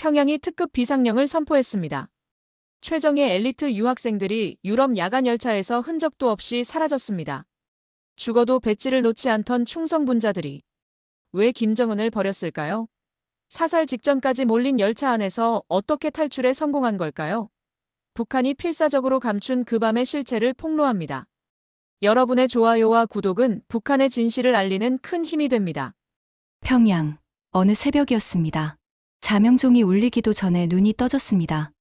평양이 특급 비상령을 선포했습니다. 최정예 엘리트 유학생들이 유럽 야간 열차에서 흔적도 없이 사라졌습니다. 죽어도 배지를 놓지 않던 충성분자들이 왜 김정은을 버렸을까요? 사살 직전까지 몰린 열차 안에서 어떻게 탈출에 성공한 걸까요? 북한이 필사적으로 감춘 그 밤의 실체를 폭로합니다. 여러분의 좋아요와 구독은 북한의 진실을 알리는 큰 힘이 됩니다. 평양, 어느 새벽이었습니다. 자명종이 울리기도 전에 눈이 떠졌습니다.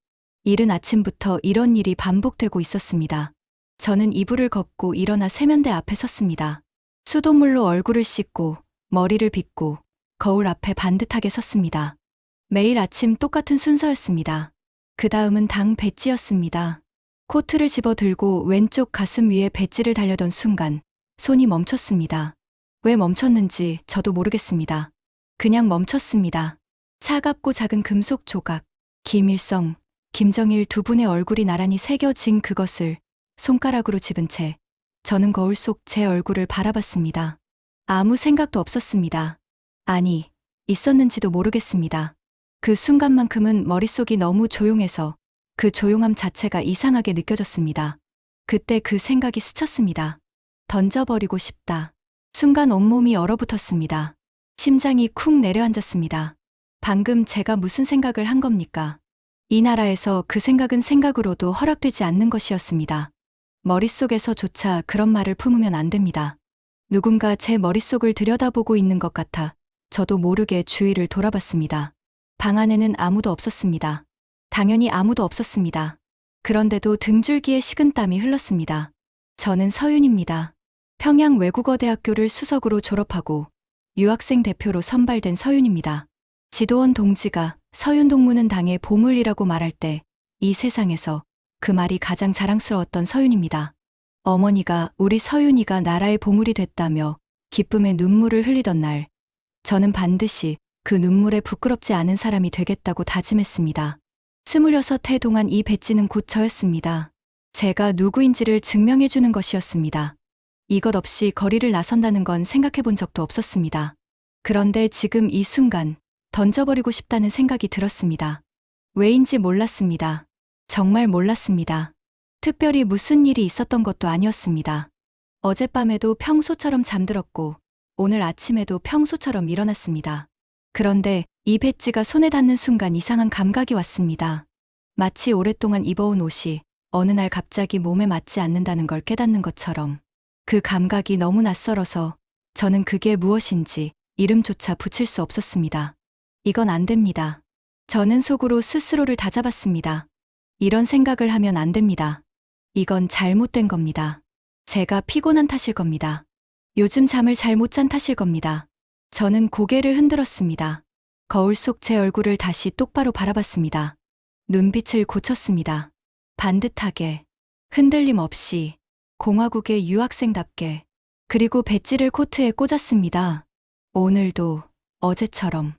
이른 아침부터 이런 일이 반복되고 있었습니다. 저는 이불을 걷고 일어나 세면대 앞에 섰습니다. 수돗물로 얼굴을 씻고 머리를 빗고 거울 앞에 반듯하게 섰습니다. 매일 아침 똑같은 순서였습니다. 그 다음은 당 배지였습니다. 코트를 집어 들고 왼쪽 가슴 위에 배지를 달려던 순간 손이 멈췄습니다. 왜 멈췄는지 저도 모르겠습니다. 그냥 멈췄습니다. 차갑고 작은 금속 조각, 김일성, 김정일 두 분의 얼굴이 나란히 새겨진 그것을 손가락으로 집은 채 저는 거울 속 제 얼굴을 바라봤습니다. 아무 생각도 없었습니다. 아니, 있었는지도 모르겠습니다. 그 순간만큼은 머릿속이 너무 조용해서 그 조용함 자체가 이상하게 느껴졌습니다. 그때 그 생각이 스쳤습니다. 던져버리고 싶다. 순간 온몸이 얼어붙었습니다. 심장이 쿵 내려앉았습니다. 방금 제가 무슨 생각을 한 겁니까? 이 나라에서 그 생각은 생각으로도 허락되지 않는 것이었습니다. 머릿속에서조차 그런 말을 품으면 안 됩니다. 누군가 제 머릿속을 들여다보고 있는 것 같아 저도 모르게 주위를 돌아봤습니다. 방 안에는 아무도 없었습니다. 당연히 아무도 없었습니다. 그런데도 등줄기에 식은땀이 흘렀습니다. 저는 서윤입니다. 평양 외국어대학교를 수석으로 졸업하고 유학생 대표로 선발된 서윤입니다. 지도원 동지가 서윤 동무는 당의 보물이라고 말할 때 이 세상에서 그 말이 가장 자랑스러웠던 서윤입니다. 어머니가 우리 서윤이가 나라의 보물이 됐다며 기쁨의 눈물을 흘리던 날, 저는 반드시 그 눈물에 부끄럽지 않은 사람이 되겠다고 다짐했습니다. 26해 동안 이 배지는 곧 저였습니다. 제가 누구인지를 증명해주는 것이었습니다. 이것 없이 거리를 나선다는 건 생각해 본 적도 없었습니다. 그런데 지금 이 순간 던져버리고 싶다는 생각이 들었습니다. 왜인지 몰랐습니다. 정말 몰랐습니다. 특별히 무슨 일이 있었던 것도 아니었습니다. 어젯밤에도 평소처럼 잠들었고 오늘 아침에도 평소처럼 일어났습니다. 그런데 이 배지가 손에 닿는 순간 이상한 감각이 왔습니다. 마치 오랫동안 입어온 옷이 어느 날 갑자기 몸에 맞지 않는다는 걸 깨닫는 것처럼 그 감각이 너무 낯설어서 저는 그게 무엇인지 이름조차 붙일 수 없었습니다. 이건 안 됩니다. 저는 속으로 스스로를 다잡았습니다. 이런 생각을 하면 안 됩니다. 이건 잘못된 겁니다. 제가 피곤한 탓일 겁니다. 요즘 잠을 잘 못 잔 탓일 겁니다. 저는 고개를 흔들었습니다. 거울 속 제 얼굴을 다시 똑바로 바라봤습니다. 눈빛을 고쳤습니다. 반듯하게, 흔들림 없이, 공화국의 유학생답게, 그리고 배지를 코트에 꽂았습니다. 오늘도 어제처럼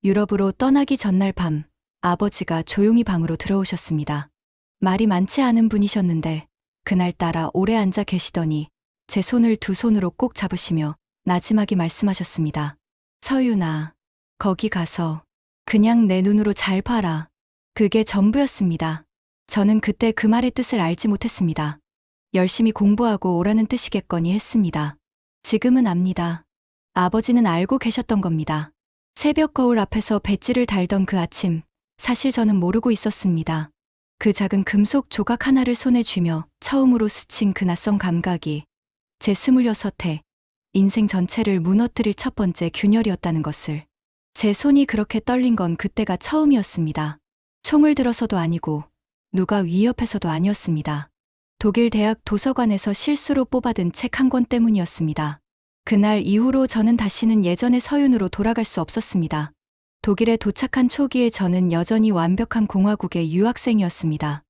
유럽으로 떠나기 전날 밤 아버지가 조용히 방으로 들어오셨습니다. 말이 많지 않은 분이셨는데 그날따라 오래 앉아 계시더니 제 손을 두 손으로 꼭 잡으시며 나지막이 말씀하셨습니다. 서윤아, 거기 가서 그냥 내 눈으로 잘 봐라. 그게 전부였습니다. 저는 그때 그 말의 뜻을 알지 못했습니다. 열심히 공부하고 오라는 뜻이겠거니 했습니다. 지금은 압니다. 아버지는 알고 계셨던 겁니다. 새벽 거울 앞에서 배지를 달던 그 아침, 사실 저는 모르고 있었습니다. 그 작은 금속 조각 하나를 손에 쥐며 처음으로 스친 그 낯선 감각이 제 26해 인생 전체를 무너뜨릴 첫 번째 균열이었다는 것을. 제 손이 그렇게 떨린 건 그때가 처음이었습니다. 총을 들어서도 아니고 누가 위협해서도 아니었습니다. 독일 대학 도서관에서 실수로 뽑아든 책 한 권 때문이었습니다. 그날 이후로 저는 다시는 예전의 서윤으로 돌아갈 수 없었습니다. 독일에 도착한 초기에 저는 여전히 완벽한 공화국의 유학생이었습니다.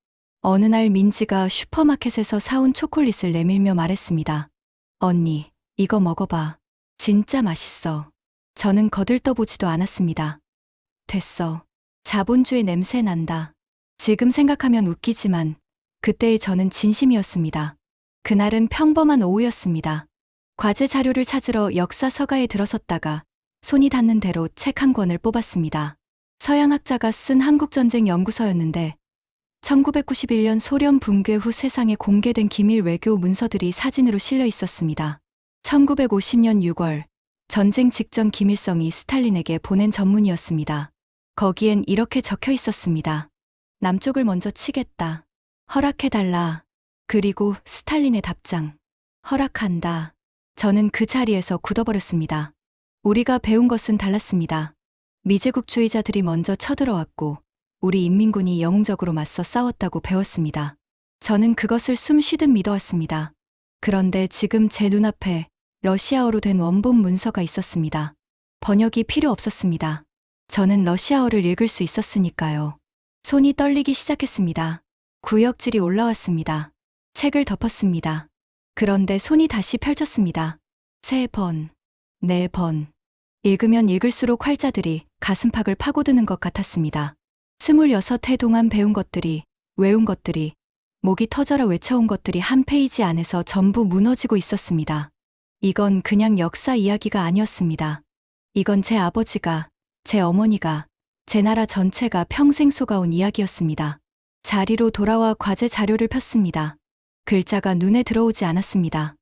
어느 날 민지가 슈퍼마켓에서 사온 초콜릿을 내밀며 말했습니다. 언니, 이거 먹어봐. 진짜 맛있어. 저는 거들떠보지도 않았습니다. 됐어. 자본주의 냄새 난다. 지금 생각하면 웃기지만 그때의 저는 진심이었습니다. 그날은 평범한 오후였습니다. 과제 자료를 찾으러 역사 서가에 들어섰다가 손이 닿는 대로 책 한 권을 뽑았습니다. 서양학자가 쓴 한국전쟁 연구서였는데 1991년 소련 붕괴 후 세상에 공개된 기밀 외교 문서들이 사진으로 실려 있었습니다. 1950년 6월 전쟁 직전 김일성이 스탈린에게 보낸 전문이었습니다. 거기엔 이렇게 적혀 있었습니다. 남쪽을 먼저 치겠다. 허락해달라. 그리고 스탈린의 답장. 허락한다. 저는 그 자리에서 굳어버렸습니다. 우리가 배운 것은 달랐습니다. 미제국주의자들이 먼저 쳐들어왔고 우리 인민군이 영웅적으로 맞서 싸웠다고 배웠습니다. 저는 그것을 숨 쉬듯 믿어왔습니다. 그런데 지금 제 눈앞에 러시아어로 된 원본 문서가 있었습니다. 번역이 필요 없었습니다. 저는 러시아어를 읽을 수 있었으니까요. 손이 떨리기 시작했습니다. 구역질이 올라왔습니다. 책을 덮었습니다. 그런데 손이 다시 펼쳤습니다. 3번, 4번. 읽으면 읽을수록 활자들이 가슴팍을 파고드는 것 같았습니다. 26해 동안 배운 것들이, 외운 것들이, 목이 터져라 외쳐온 것들이 한 페이지 안에서 전부 무너지고 있었습니다. 이건 그냥 역사 이야기가 아니었습니다. 이건 제 아버지가, 제 어머니가, 제 나라 전체가 평생 속아온 이야기였습니다. 자리로 돌아와 과제 자료를 폈습니다. 글자가 눈에 들어오지 않았습니다.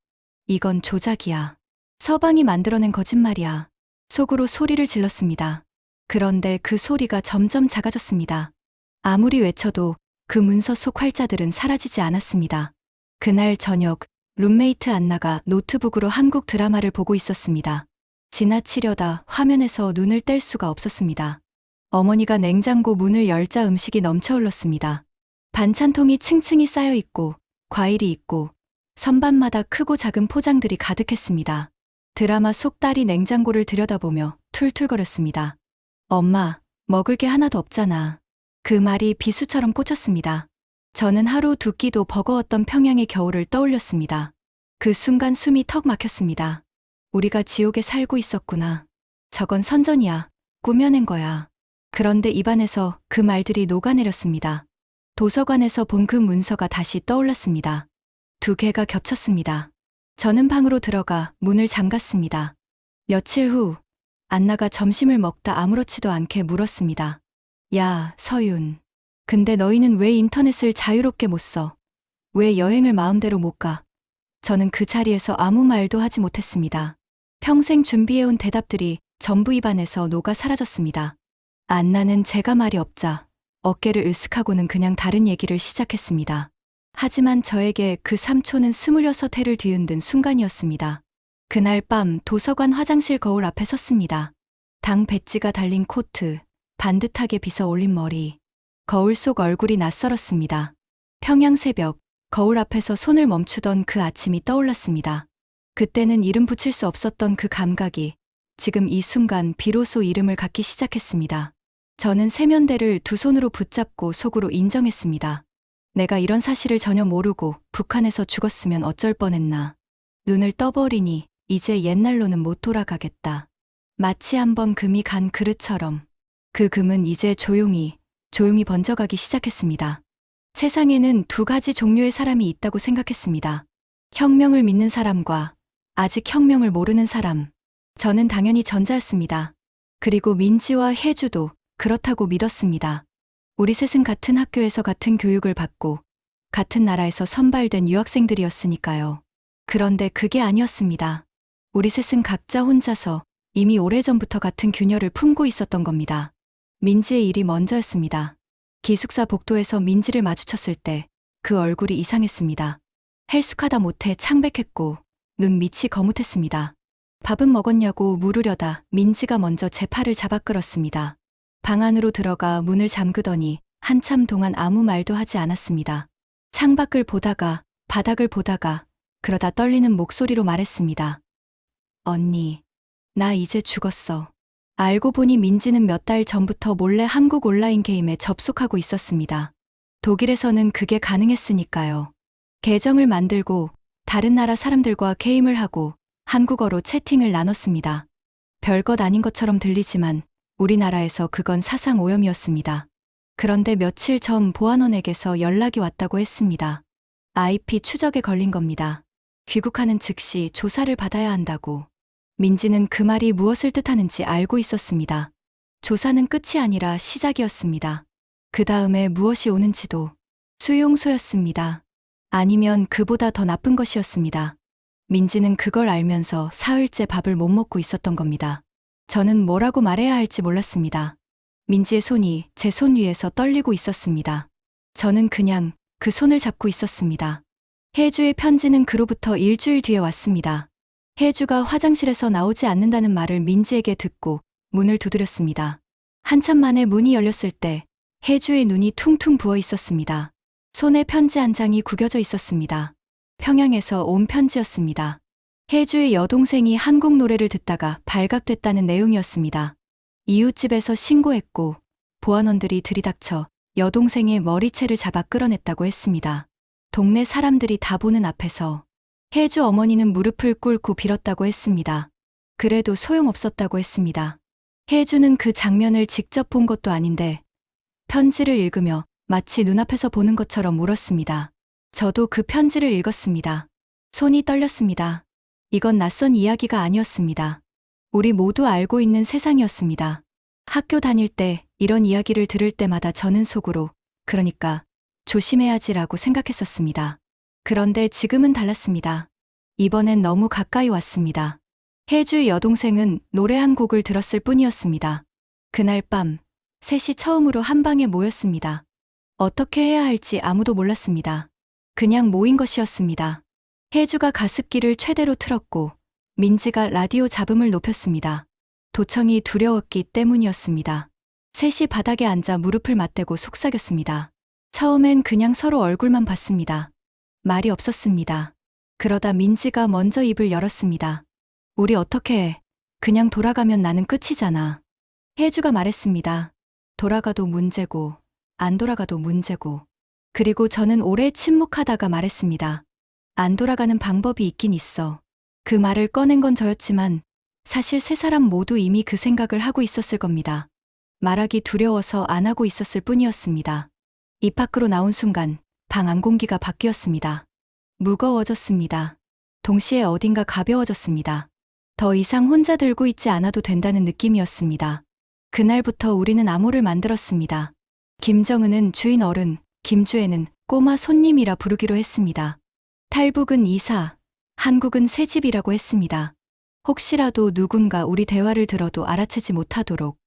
이건 조작이야. 서방이 만들어낸 거짓말이야. 속으로 소리를 질렀습니다. 그런데 그 소리가 점점 작아졌습니다. 아무리 외쳐도 그 문서 속 활자들은 사라지지 않았습니다. 그날 저녁, 룸메이트 안나가 노트북으로 한국 드라마를 보고 있었습니다. 지나치려다 화면에서 눈을 뗄 수가 없었습니다. 어머니가 냉장고 문을 열자 음식이 넘쳐 흘렀습니다. 반찬통이 층층이 쌓여 있고, 과일이 있고, 선반마다 크고 작은 포장들이 가득했습니다. 드라마 속 딸이 냉장고를 들여다보며 툴툴거렸습니다. 엄마, 먹을 게 하나도 없잖아. 그 말이 비수처럼 꽂혔습니다. 저는 하루 두 끼도 버거웠던 평양의 겨울을 떠올렸습니다. 그 순간 숨이 턱 막혔습니다. 우리가 지옥에 살고 있었구나. 저건 선전이야. 꾸며낸 거야. 그런데 입안에서 그 말들이 녹아내렸습니다. 도서관에서 본 그 문서가 다시 떠올랐습니다. 두 개가 겹쳤습니다. 저는 방으로 들어가 문을 잠갔습니다. 며칠 후 안나가 점심을 먹다 아무렇지도 않게 물었습니다. 야, 서윤. 근데 너희는 왜 인터넷을 자유롭게 못 써? 왜 여행을 마음대로 못 가? 저는 그 자리에서 아무 말도 하지 못했습니다. 평생 준비해온 대답들이 전부 입안에서 녹아 사라졌습니다. 안나는 제가 말이 없자 어깨를 으쓱하고는 그냥 다른 얘기를 시작했습니다. 하지만 저에게 그 3초는 26해를 뒤흔든 순간이었습니다. 그날 밤 도서관 화장실 거울 앞에 섰습니다. 당 배지가 달린 코트, 반듯하게 빗어 올린 머리. 거울 속 얼굴이 낯설었습니다. 평양 새벽, 거울 앞에서 손을 멈추던 그 아침이 떠올랐습니다. 그때는 이름 붙일 수 없었던 그 감각이 지금 이 순간 비로소 이름을 갖기 시작했습니다. 저는 세면대를 두 손으로 붙잡고 속으로 인정했습니다. 내가 이런 사실을 전혀 모르고 북한에서 죽었으면 어쩔 뻔했나. 눈을 떠버리니 이제 옛날로는 못 돌아가겠다. 마치 한번 금이 간 그릇처럼 그 금은 이제 조용히 번져가기 시작했습니다. 세상에는 두 가지 종류의 사람이 있다고 생각했습니다. 혁명을 믿는 사람과 아직 혁명을 모르는 사람. 저는 당연히 전자였습니다. 그리고 민지와 혜주도 그렇다고 믿었습니다. 우리 셋은 같은 학교에서 같은 교육을 받고 같은 나라에서 선발된 유학생들이었으니까요. 그런데 그게 아니었습니다. 우리 셋은 각자 혼자서 이미 오래전부터 같은 균열을 품고 있었던 겁니다. 민지의 일이 먼저였습니다. 기숙사 복도에서 민지를 마주쳤을 때 그 얼굴이 이상했습니다. 헬쑥하다 못해 창백했고 눈 밑이 거뭇했습니다. 밥은 먹었냐고 물으려다 민지가 먼저 제 팔을 잡아 끌었습니다. 방 안으로 들어가 문을 잠그더니 한참 동안 아무 말도 하지 않았습니다. 창밖을 보다가 바닥을 보다가 그러다 떨리는 목소리로 말했습니다. 언니, 나 이제 죽었어. 알고 보니 민지는 몇 달 전부터 몰래 한국 온라인 게임에 접속하고 있었습니다. 독일에서는 그게 가능했으니까요. 계정을 만들고 다른 나라 사람들과 게임을 하고 한국어로 채팅을 나눴습니다. 별것 아닌 것처럼 들리지만 우리나라에서 그건 사상 오염이었습니다. 그런데 며칠 전 보안원에게서 연락이 왔다고 했습니다. IP 추적에 걸린 겁니다. 귀국하는 즉시 조사를 받아야 한다고. 민지는 그 말이 무엇을 뜻하는지 알고 있었습니다. 조사는 끝이 아니라 시작이었습니다. 그 다음에 무엇이 오는지도 수용소였습니다. 아니면 그보다 더 나쁜 것이었습니다. 민지는 그걸 알면서 사흘째 밥을 못 먹고 있었던 겁니다. 저는 뭐라고 말해야 할지 몰랐습니다. 민지의 손이 제 손 위에서 떨리고 있었습니다. 저는 그냥 그 손을 잡고 있었습니다. 혜주의 편지는 그로부터 일주일 뒤에 왔습니다. 혜주가 화장실에서 나오지 않는다는 말을 민지에게 듣고 문을 두드렸습니다. 한참 만에 문이 열렸을 때 혜주의 눈이 퉁퉁 부어 있었습니다. 손에 편지 한 장이 구겨져 있었습니다. 평양에서 온 편지였습니다. 혜주의 여동생이 한국 노래를 듣다가 발각됐다는 내용이었습니다. 이웃집에서 신고했고 보안원들이 들이닥쳐 여동생의 머리채를 잡아 끌어냈다고 했습니다. 동네 사람들이 다 보는 앞에서 혜주 어머니는 무릎을 꿇고 빌었다고 했습니다. 그래도 소용없었다고 했습니다. 혜주는 그 장면을 직접 본 것도 아닌데 편지를 읽으며 마치 눈앞에서 보는 것처럼 울었습니다. 저도 그 편지를 읽었습니다. 손이 떨렸습니다. 이건 낯선 이야기가 아니었습니다. 우리 모두 알고 있는 세상이었습니다. 학교 다닐 때 이런 이야기를 들을 때마다 저는 속으로 그러니까 조심해야지라고 생각했었습니다. 그런데 지금은 달랐습니다. 이번엔 너무 가까이 왔습니다. 혜주의 여동생은 노래 한 곡을 들었을 뿐이었습니다. 그날 밤 셋이 처음으로 한 방에 모였습니다. 어떻게 해야 할지 아무도 몰랐습니다. 그냥 모인 것이었습니다. 혜주가 가습기를 최대로 틀었고 민지가 라디오 잡음을 높였습니다. 도청이 두려웠기 때문이었습니다. 셋이 바닥에 앉아 무릎을 맞대고 속삭였습니다. 처음엔 그냥 서로 얼굴만 봤습니다. 말이 없었습니다. 그러다 민지가 먼저 입을 열었습니다. 우리 어떻게 해? 그냥 돌아가면 나는 끝이잖아. 혜주가 말했습니다. 돌아가도 문제고 안 돌아가도 문제고. 그리고 저는 오래 침묵하다가 말했습니다. 안 돌아가는 방법이 있긴 있어. 그 말을 꺼낸 건 저였지만 사실 세 사람 모두 이미 그 생각을 하고 있었을 겁니다. 말하기 두려워서 안 하고 있었을 뿐이었습니다. 입 밖으로 나온 순간 방 안 공기가 바뀌었습니다. 무거워졌습니다. 동시에 어딘가 가벼워졌습니다. 더 이상 혼자 들고 있지 않아도 된다는 느낌이었습니다. 그날부터 우리는 암호를 만들었습니다. 김정은은 주인 어른, 김주애는 꼬마 손님이라 부르기로 했습니다. 탈북은 이사, 한국은 새집이라고 했습니다. 혹시라도 누군가 우리 대화를 들어도 알아채지 못하도록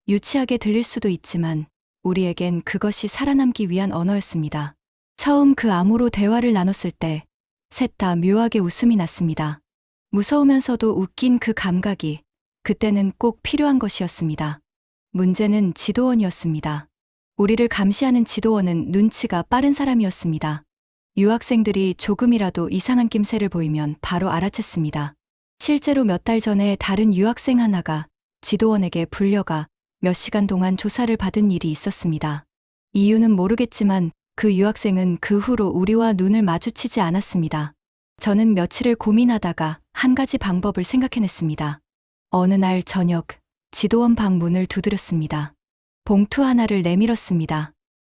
유치하게 들릴 수도 있지만 우리에겐 그것이 살아남기 위한 언어였습니다. 처음 그 암호로 대화를 나눴을 때 셋 다 묘하게 웃음이 났습니다. 무서우면서도 웃긴 그 감각이 그때는 꼭 필요한 것이었습니다. 문제는 지도원이었습니다. 우리를 감시하는 지도원은 눈치가 빠른 사람이었습니다. 유학생들이 조금이라도 이상한 낌새를 보이면 바로 알아챘습니다. 실제로 몇 달 전에 다른 유학생 하나가 지도원에게 불려가 몇 시간 동안 조사를 받은 일이 있었습니다. 이유는 모르겠지만 그 유학생은 그 후로 우리와 눈을 마주치지 않았습니다. 저는 며칠을 고민하다가 한 가지 방법을 생각해냈습니다. 어느 날 저녁 지도원 방 문을 두드렸습니다. 봉투 하나를 내밀었습니다.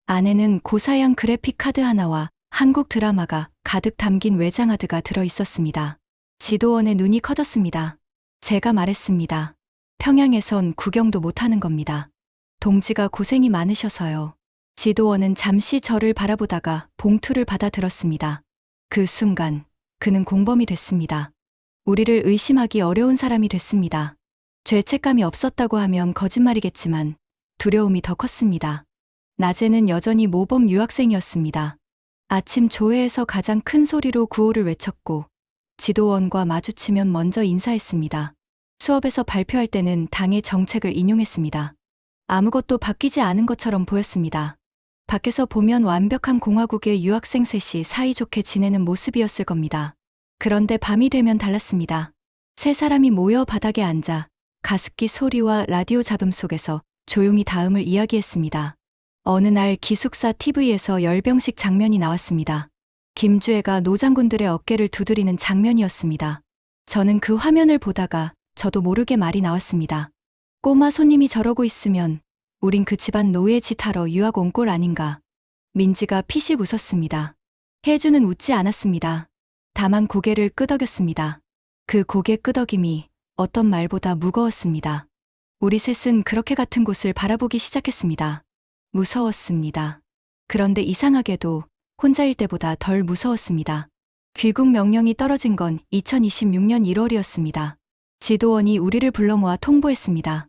안에는 고사양 그래픽 카드 하나와 한국 드라마가 가득 담긴 외장하드가 들어 있었습니다. 지도원의 눈이 커졌습니다. 제가 말했습니다. 평양에선 구경도 못하는 겁니다. 동지가 고생이 많으셔서요. 지도원은 잠시 저를 바라보다가 봉투를 받아들었습니다. 그 순간 그는 공범이 됐습니다. 우리를 의심하기 어려운 사람이 됐습니다. 죄책감이 없었다고 하면 거짓말이겠지만 두려움이 더 컸습니다. 낮에는 여전히 모범 유학생이었습니다. 아침 조회에서 가장 큰 소리로 구호를 외쳤고 지도원과 마주치면 먼저 인사했습니다. 수업에서 발표할 때는 당의 정책을 인용했습니다. 아무것도 바뀌지 않은 것처럼 보였습니다. 밖에서 보면 완벽한 공화국의 유학생 셋이 사이좋게 지내는 모습이었을 겁니다. 그런데 밤이 되면 달랐습니다. 세 사람이 모여 바닥에 앉아 가습기 소리와 라디오 잡음 속에서 조용히 다음을 이야기했습니다. 어느 날 기숙사 TV에서 열병식 장면이 나왔습니다. 김주애가 노장군들의 어깨를 두드리는 장면이었습니다. 저는 그 화면을 보다가 저도 모르게 말이 나왔습니다. 꼬마 손님이 저러고 있으면 우린 그 집안 노예 짓하러 유학 온 꼴 아닌가. 민지가 피식 웃었습니다. 혜주는 웃지 않았습니다. 다만 고개를 끄덕였습니다. 그 고개 끄덕임이 어떤 말보다 무거웠습니다. 우리 셋은 그렇게 같은 곳을 바라보기 시작했습니다. 무서웠습니다. 그런데 이상하게도 혼자일 때보다 덜 무서웠습니다. 귀국 명령이 떨어진 건 2026년 1월이었습니다. 지도원이 우리를 불러 모아 통보했습니다.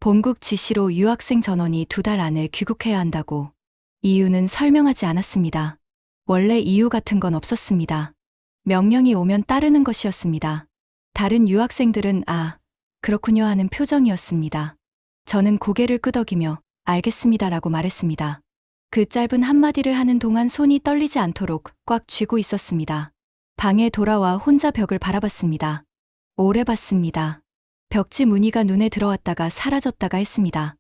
본국 지시로 유학생 전원이 2달 안에 귀국해야 한다고. 이유는 설명하지 않았습니다. 원래 이유 같은 건 없었습니다. 명령이 오면 따르는 것이었습니다. 다른 유학생들은 그렇군요 하는 표정이었습니다. 저는 고개를 끄덕이며 알겠습니다라고 말했습니다. 그 짧은 한마디를 하는 동안 손이 떨리지 않도록 꽉 쥐고 있었습니다. 방에 돌아와 혼자 벽을 바라봤습니다. 오래 봤습니다. 벽지 무늬가 눈에 들어왔다가 사라졌다가 했습니다.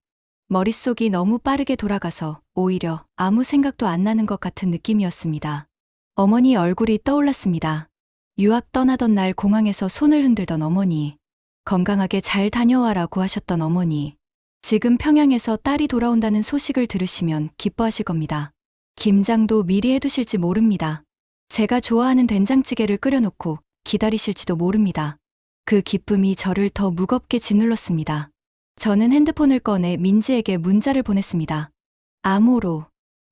머릿속이 너무 빠르게 돌아가서 오히려 아무 생각도 안 나는 것 같은 느낌이었습니다. 어머니 얼굴이 떠올랐습니다. 유학 떠나던 날 공항에서 손을 흔들던 어머니. 건강하게 잘 다녀와라고 하셨던 어머니. 지금 평양에서 딸이 돌아온다는 소식을 들으시면 기뻐하실 겁니다. 김장도 미리 해두실지 모릅니다. 제가 좋아하는 된장찌개를 끓여놓고 기다리실지도 모릅니다. 그 기쁨이 저를 더 무겁게 짓눌렀습니다. 저는 핸드폰을 꺼내 민지에게 문자를 보냈습니다. 암호로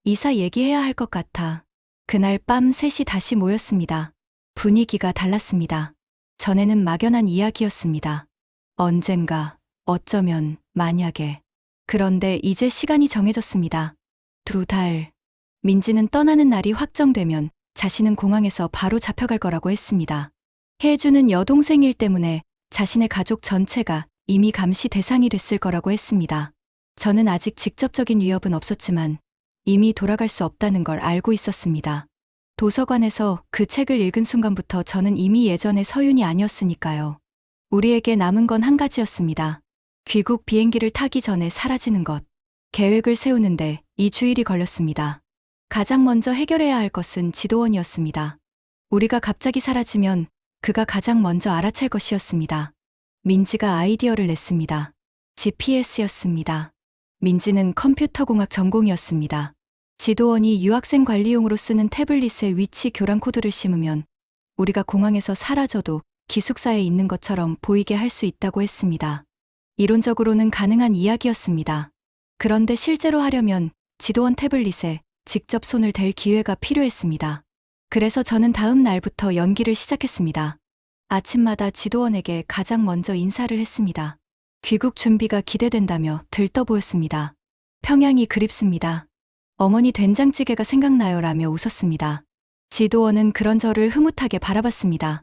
이사 얘기해야 할 것 같아. 그날 밤 3시 다시 모였습니다. 분위기가 달랐습니다. 전에는 막연한 이야기였습니다. 언젠가, 어쩌면, 만약에. 그런데 이제 시간이 정해졌습니다. 2달. 민지는 떠나는 날이 확정되면 자신은 공항에서 바로 잡혀갈 거라고 했습니다. 혜주는 여동생일 때문에 자신의 가족 전체가 이미 감시 대상이 됐을 거라고 했습니다. 저는 아직 직접적인 위협은 없었지만 이미 돌아갈 수 없다는 걸 알고 있었습니다. 도서관에서 그 책을 읽은 순간부터 저는 이미 예전의 서윤이 아니었으니까요. 우리에게 남은 건 한 가지였습니다. 귀국 비행기를 타기 전에 사라지는 것. 계획을 세우는데 2주일이 걸렸습니다. 가장 먼저 해결해야 할 것은 지도원이었습니다. 우리가 갑자기 사라지면 그가 가장 먼저 알아챌 것이었습니다. 민지가 아이디어를 냈습니다. GPS였습니다. 민지는 컴퓨터공학 전공이었습니다. 지도원이 유학생 관리용으로 쓰는 태블릿에 위치 교란 코드를 심으면 우리가 공항에서 사라져도 기숙사에 있는 것처럼 보이게 할 수 있다고 했습니다. 이론적으로는 가능한 이야기였습니다. 그런데 실제로 하려면 지도원 태블릿에 직접 손을 댈 기회가 필요했습니다. 그래서 저는 다음 날부터 연기를 시작했습니다. 아침마다 지도원에게 가장 먼저 인사를 했습니다. 귀국 준비가 기대된다며 들떠 보였습니다. 평양이 그립습니다. 어머니 된장찌개가 생각나요 라며 웃었습니다. 지도원은 그런 저를 흐뭇하게 바라봤습니다.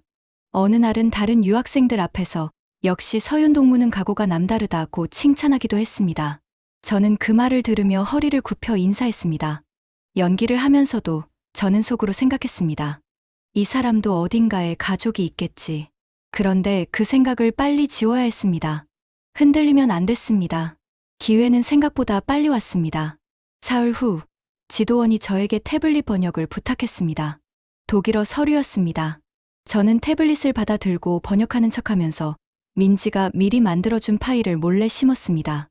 어느 날은 다른 유학생들 앞에서 역시 서윤 동무는 각오가 남다르다고 칭찬하기도 했습니다. 저는 그 말을 들으며 허리를 굽혀 인사했습니다. 연기를 하면서도 저는 속으로 생각했습니다. 이 사람도 어딘가에 가족이 있겠지. 그런데 그 생각을 빨리 지워야 했습니다. 흔들리면 안 됐습니다. 기회는 생각보다 빨리 왔습니다. 사흘 후, 지도원이 저에게 태블릿 번역을 부탁했습니다. 독일어 서류였습니다. 저는 태블릿을 받아 들고 번역하는 척하면서 민지가 미리 만들어준 파일을 몰래 심었습니다.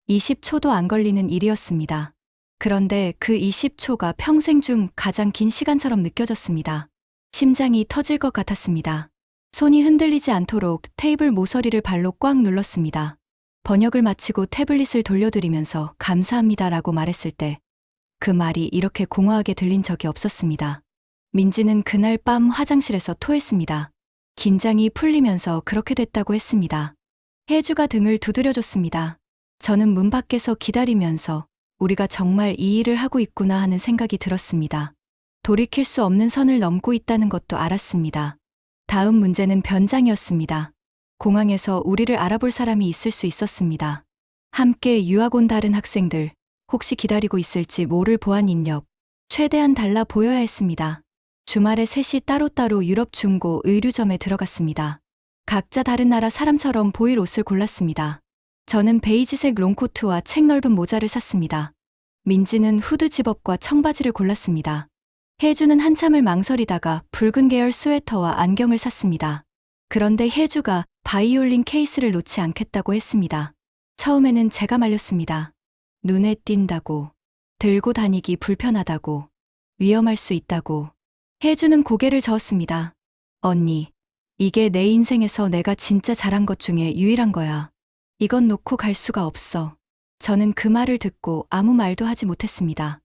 20초도 안 걸리는 일이었습니다. 그런데 그 20초가 평생 중 가장 긴 시간처럼 느껴졌습니다. 심장이 터질 것 같았습니다. 손이 흔들리지 않도록 테이블 모서리를 발로 꽉 눌렀습니다. 번역을 마치고 태블릿을 돌려드리면서 감사합니다라고 말했을 때 그 말이 이렇게 공허하게 들린 적이 없었습니다. 민지는 그날 밤 화장실에서 토했습니다. 긴장이 풀리면서 그렇게 됐다고 했습니다. 혜주가 등을 두드려줬습니다. 저는 문 밖에서 기다리면서 우리가 정말 이 일을 하고 있구나 하는 생각이 들었습니다. 돌이킬 수 없는 선을 넘고 있다는 것도 알았습니다. 다음 문제는 변장이었습니다. 공항에서 우리를 알아볼 사람이 있을 수 있었습니다. 함께 유학 온 다른 학생들, 혹시 기다리고 있을지 모를 보안 인력, 최대한 달라 보여야 했습니다. 주말에 셋이 따로따로 유럽 중고 의류점에 들어갔습니다. 각자 다른 나라 사람처럼 보일 옷을 골랐습니다. 저는 베이지색 롱코트와 책 넓은 모자를 샀습니다. 민지는 후드 집업과 청바지를 골랐습니다. 혜주는 한참을 망설이다가 붉은 계열 스웨터와 안경을 샀습니다. 그런데 혜주가 바이올린 케이스를 놓지 않겠다고 했습니다. 처음에는 제가 말렸습니다. 눈에 띈다고, 들고 다니기 불편하다고, 위험할 수 있다고. 혜주는 고개를 저었습니다. 언니, 이게 내 인생에서 내가 진짜 잘한 것 중에 유일한 거야. 이건 놓고 갈 수가 없어. 저는 그 말을 듣고 아무 말도 하지 못했습니다.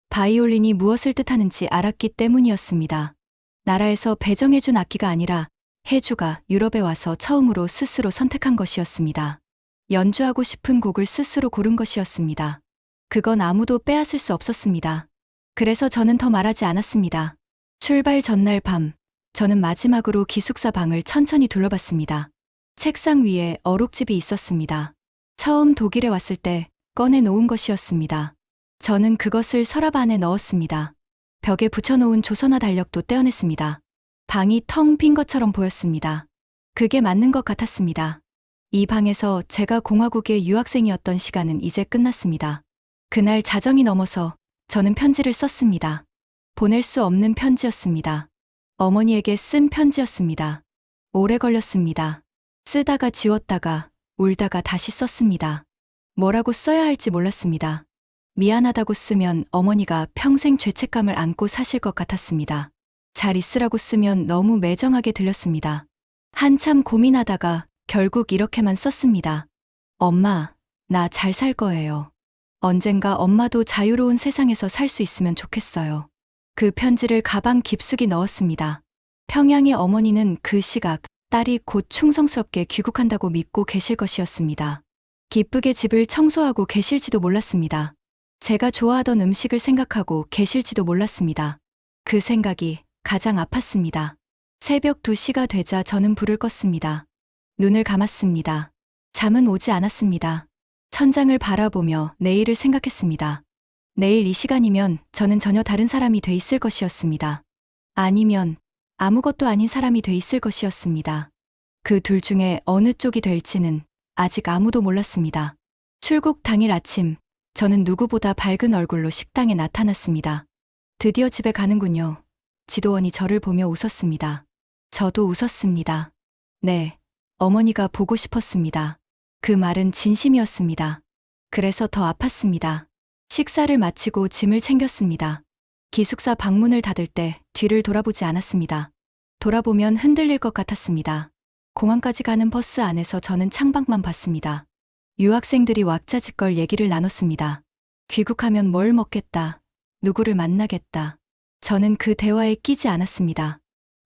바이올린이 무엇을 뜻하는지 알았기 때문이었습니다. 나라에서 배정해준 악기가 아니라 혜주가 유럽에 와서 처음으로 스스로 선택한 것이었습니다. 연주하고 싶은 곡을 스스로 고른 것이었습니다. 그건 아무도 빼앗을 수 없었습니다. 그래서 저는 더 말하지 않았습니다. 출발 전날 밤, 저는 마지막으로 기숙사 방을 천천히 둘러봤습니다. 책상 위에 어록집이 있었습니다. 처음 독일에 왔을 때 꺼내놓은 것이었습니다. 저는 그것을 서랍 안에 넣었습니다. 벽에 붙여놓은 조선화 달력도 떼어냈습니다. 방이 텅 빈 것처럼 보였습니다. 그게 맞는 것 같았습니다. 이 방에서 제가 공화국의 유학생이었던 시간은 이제 끝났습니다. 그날 자정이 넘어서 저는 편지를 썼습니다. 보낼 수 없는 편지였습니다. 어머니에게 쓴 편지였습니다. 오래 걸렸습니다. 쓰다가 지웠다가 울다가 다시 썼습니다. 뭐라고 써야 할지 몰랐습니다. 미안하다고 쓰면 어머니가 평생 죄책감을 안고 사실 것 같았습니다. 잘 있으라고 쓰면 너무 매정하게 들렸습니다. 한참 고민하다가 결국 이렇게만 썼습니다. 엄마, 나 잘 살 거예요. 언젠가 엄마도 자유로운 세상에서 살 수 있으면 좋겠어요. 그 편지를 가방 깊숙이 넣었습니다. 평양의 어머니는 그 시각 딸이 곧 충성스럽게 귀국한다고 믿고 계실 것이었습니다. 기쁘게 집을 청소하고 계실지도 몰랐습니다. 제가 좋아하던 음식을 생각하고 계실지도 몰랐습니다. 그 생각이 가장 아팠습니다. 새벽 2시가 되자 저는 불을 껐습니다. 눈을 감았습니다. 잠은 오지 않았습니다. 천장을 바라보며 내일을 생각했습니다. 내일 이 시간이면 저는 전혀 다른 사람이 돼 있을 것이었습니다. 아니면 아무것도 아닌 사람이 돼 있을 것이었습니다. 그 둘 중에 어느 쪽이 될지는 아직 아무도 몰랐습니다. 출국 당일 아침, 저는 누구보다 밝은 얼굴로 식당에 나타났습니다. 드디어 집에 가는군요. 지도원이 저를 보며 웃었습니다. 저도 웃었습니다. 네, 어머니가 보고 싶었습니다. 그 말은 진심이었습니다. 그래서 더 아팠습니다. 식사를 마치고 짐을 챙겼습니다. 기숙사 방문을 닫을 때 뒤를 돌아보지 않았습니다. 돌아보면 흔들릴 것 같았습니다. 공항까지 가는 버스 안에서 저는 창밖만 봤습니다. 유학생들이 왁자지껄 얘기를 나눴습니다. 귀국하면 뭘 먹겠다. 누구를 만나겠다. 저는 그 대화에 끼지 않았습니다.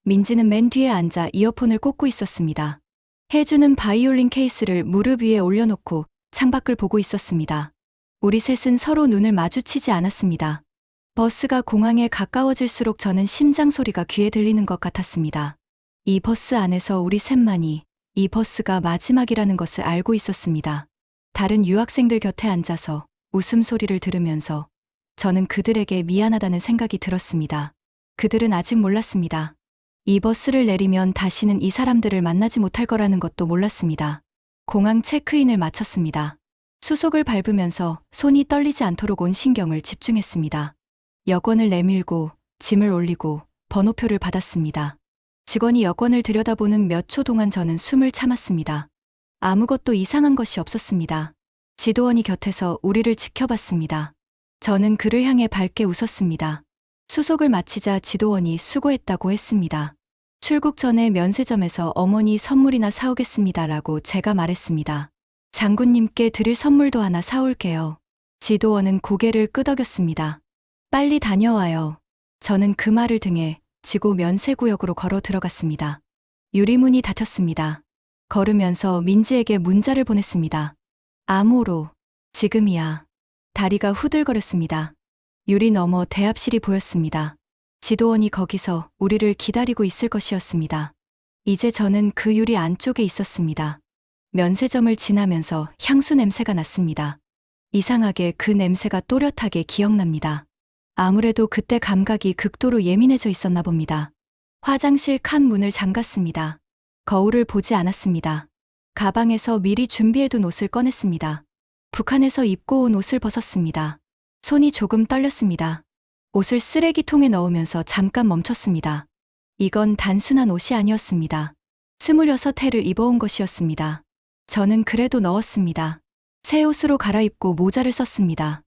민지는 맨 뒤에 앉아 이어폰을 꽂고 있었습니다. 혜주는 바이올린 케이스를 무릎 위에 올려놓고 창밖을 보고 있었습니다. 우리 셋은 서로 눈을 마주치지 않았습니다. 버스가 공항에 가까워질수록 저는 심장 소리가 귀에 들리는 것 같았습니다. 이 버스 안에서 우리 셋만이 이 버스가 마지막이라는 것을 알고 있었습니다. 다른 유학생들 곁에 앉아서 웃음소리를 들으면서 저는 그들에게 미안하다는 생각이 들었습니다. 그들은 아직 몰랐습니다. 이 버스를 내리면 다시는 이 사람들을 만나지 못할 거라는 것도 몰랐습니다. 공항 체크인을 마쳤습니다. 수속을 밟으면서 손이 떨리지 않도록 온 신경을 집중했습니다. 여권을 내밀고 짐을 올리고 번호표를 받았습니다. 직원이 여권을 들여다보는 몇 초 동안 저는 숨을 참았습니다. 아무것도 이상한 것이 없었습니다. 지도원이 곁에서 우리를 지켜봤습니다. 저는 그를 향해 밝게 웃었습니다. 수속을 마치자 지도원이 수고했다고 했습니다. 출국 전에 면세점에서 어머니 선물이나 사오겠습니다라고 제가 말했습니다. 장군님께 드릴 선물도 하나 사올게요. 지도원은 고개를 끄덕였습니다. 빨리 다녀와요. 저는 그 말을 등에 지고 면세구역으로 걸어 들어갔습니다. 유리문이 닫혔습니다. 걸으면서 민지에게 문자를 보냈습니다. 암호로, 지금이야. 다리가 후들거렸습니다. 유리 너머 대합실이 보였습니다. 지도원이 거기서 우리를 기다리고 있을 것이었습니다. 이제 저는 그 유리 안쪽에 있었습니다. 면세점을 지나면서 향수 냄새가 났습니다. 이상하게 그 냄새가 또렷하게 기억납니다. 아무래도 그때 감각이 극도로 예민해져 있었나 봅니다. 화장실 칸 문을 잠갔습니다. 거울을 보지 않았습니다. 가방에서 미리 준비해둔 옷을 꺼냈습니다. 북한에서 입고 온 옷을 벗었습니다. 손이 조금 떨렸습니다. 옷을 쓰레기통에 넣으면서 잠깐 멈췄습니다. 이건 단순한 옷이 아니었습니다. 26해를 입어온 것이었습니다. 저는 그래도 넣었습니다. 새 옷으로 갈아입고 모자를 썼습니다.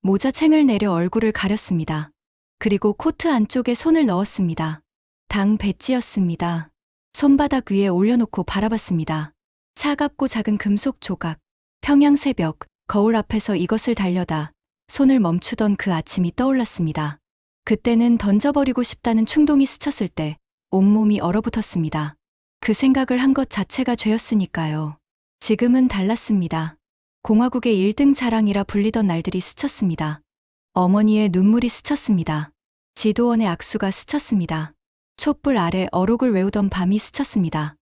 모자챙을 내려 얼굴을 가렸습니다. 그리고 코트 안쪽에 손을 넣었습니다. 당 배지였습니다. 손바닥 위에 올려놓고 바라봤습니다. 차갑고 작은 금속 조각, 평양 새벽, 거울 앞에서 이것을 달려다 손을 멈추던 그 아침이 떠올랐습니다. 그때는 던져버리고 싶다는 충동이 스쳤을 때 온몸이 얼어붙었습니다. 그 생각을 한 것 자체가 죄였으니까요. 지금은 달랐습니다. 공화국의 1등 자랑이라 불리던 날들이 스쳤습니다. 어머니의 눈물이 스쳤습니다. 지도원의 악수가 스쳤습니다. 촛불 아래 어록을 외우던 밤이 스쳤습니다.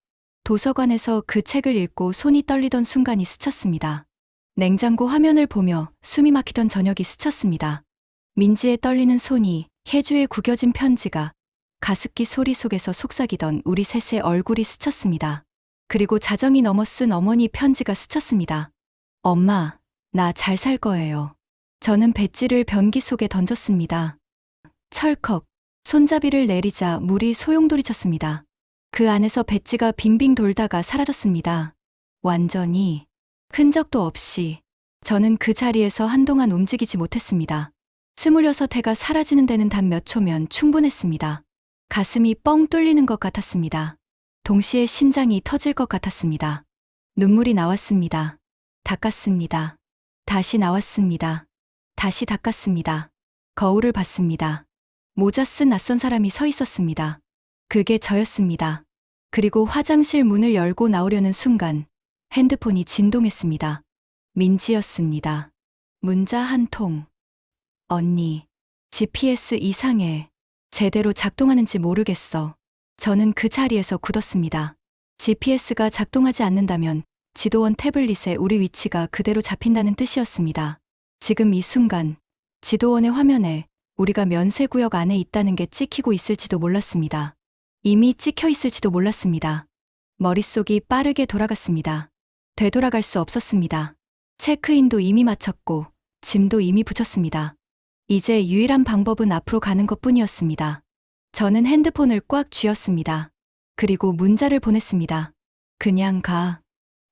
도서관에서 그 책을 읽고 손이 떨리던 순간이 스쳤습니다. 냉장고 화면을 보며 숨이 막히던 저녁이 스쳤습니다. 민지의 떨리는 손이, 혜주의 구겨진 편지가, 가습기 소리 속에서 속삭이던 우리 셋의 얼굴이 스쳤습니다. 그리고 자정이 넘어 쓴 어머니 편지가 스쳤습니다. 엄마, 나 잘 살 거예요. 저는 배지를 변기 속에 던졌습니다. 철컥, 손잡이를 내리자 물이 소용돌이쳤습니다. 그 안에서 배지가 빙빙 돌다가 사라졌습니다. 완전히, 흔적도 없이. 저는 그 자리에서 한동안 움직이지 못했습니다. 26해가 사라지는 데는 단 몇 초면 충분했습니다. 가슴이 뻥 뚫리는 것 같았습니다. 동시에 심장이 터질 것 같았습니다. 눈물이 나왔습니다. 닦았습니다. 다시 나왔습니다. 다시 닦았습니다. 거울을 봤습니다. 모자 쓴 낯선 사람이 서 있었습니다. 그게 저였습니다. 그리고 화장실 문을 열고 나오려는 순간 핸드폰이 진동했습니다. 민지였습니다. 문자 한 통. 언니, GPS 이상해. 제대로 작동하는지 모르겠어. 저는 그 자리에서 굳었습니다. GPS가 작동하지 않는다면 지도원 태블릿에 우리 위치가 그대로 잡힌다는 뜻이었습니다. 지금 이 순간 지도원의 화면에 우리가 면세구역 안에 있다는 게 찍히고 있을지도 몰랐습니다. 이미 찍혀 있을지도 몰랐습니다. 머릿속이 빠르게 돌아갔습니다. 되돌아갈 수 없었습니다. 체크인도 이미 마쳤고 짐도 이미 붙였습니다. 이제 유일한 방법은 앞으로 가는 것뿐이었습니다. 저는 핸드폰을 꽉 쥐었습니다. 그리고 문자를 보냈습니다. 그냥 가.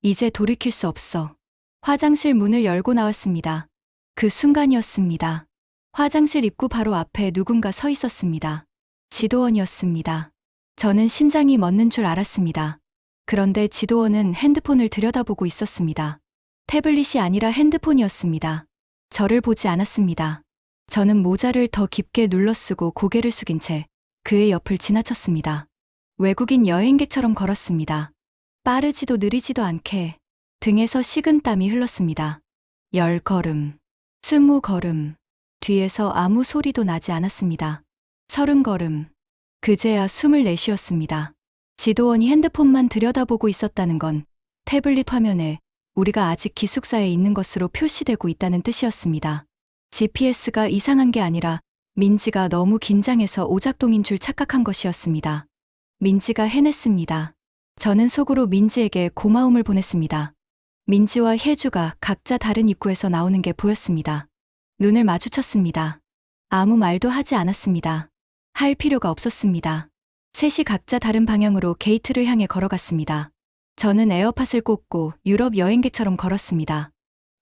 이제 돌이킬 수 없어. 화장실 문을 열고 나왔습니다. 그 순간이었습니다. 화장실 입구 바로 앞에 누군가 서 있었습니다. 지도원이었습니다. 저는 심장이 멎는 줄 알았습니다. 그런데 지도원은 핸드폰을 들여다보고 있었습니다. 태블릿이 아니라 핸드폰이었습니다. 저를 보지 않았습니다. 저는 모자를 더 깊게 눌러쓰고 고개를 숙인 채 그의 옆을 지나쳤습니다. 외국인 여행객처럼 걸었습니다. 빠르지도 느리지도 않게 등에서 식은 땀이 흘렀습니다. 10걸음, 20걸음, 뒤에서 아무 소리도 나지 않았습니다. 30걸음, 그제야 숨을 내쉬었습니다. 지도원이 핸드폰만 들여다보고 있었다는 건 태블릿 화면에 우리가 아직 기숙사에 있는 것으로 표시되고 있다는 뜻이었습니다. GPS가 이상한 게 아니라 민지가 너무 긴장해서 오작동인 줄 착각한 것이었습니다. 민지가 해냈습니다. 저는 속으로 민지에게 고마움을 보냈습니다. 민지와 혜주가 각자 다른 입구에서 나오는 게 보였습니다. 눈을 마주쳤습니다. 아무 말도 하지 않았습니다. 할 필요가 없었습니다. 셋이 각자 다른 방향으로 게이트를 향해 걸어갔습니다. 저는 에어팟을 꽂고 유럽 여행객처럼 걸었습니다.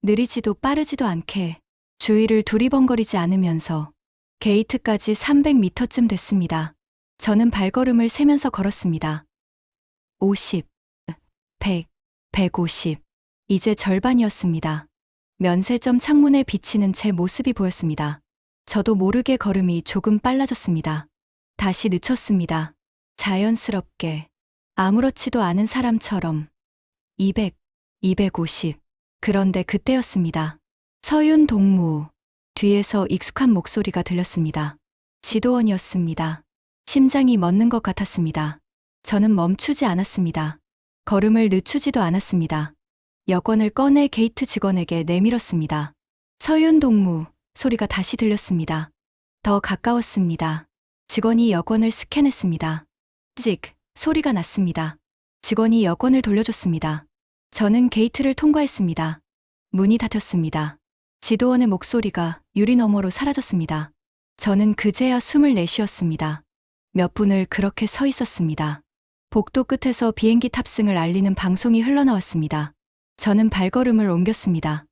느리지도 빠르지도 않게 주위를 두리번거리지 않으면서 게이트까지 300m쯤 됐습니다. 저는 발걸음을 세면서 걸었습니다. 50, 100, 150. 이제 절반이었습니다. 면세점 창문에 비치는 제 모습이 보였습니다. 저도 모르게 걸음이 조금 빨라졌습니다. 다시 늦췄습니다. 자연스럽게, 아무렇지도 않은 사람처럼. 200, 250. 그런데 그때였습니다. 서윤 동무. 뒤에서 익숙한 목소리가 들렸습니다. 지도원이었습니다. 심장이 멎는 것 같았습니다. 저는 멈추지 않았습니다. 걸음을 늦추지도 않았습니다. 여권을 꺼내 게이트 직원에게 내밀었습니다. 서윤 동무. 소리가 다시 들렸습니다. 더 가까웠습니다. 직원이 여권을 스캔했습니다. 찍. 소리가 났습니다. 직원이 여권을 돌려줬습니다. 저는 게이트를 통과했습니다. 문이 닫혔습니다. 지도원의 목소리가 유리 너머로 사라졌습니다. 저는 그제야 숨을 내쉬었습니다. 몇 분을 그렇게 서 있었습니다. 복도 끝에서 비행기 탑승을 알리는 방송이 흘러나왔습니다. 저는 발걸음을 옮겼습니다.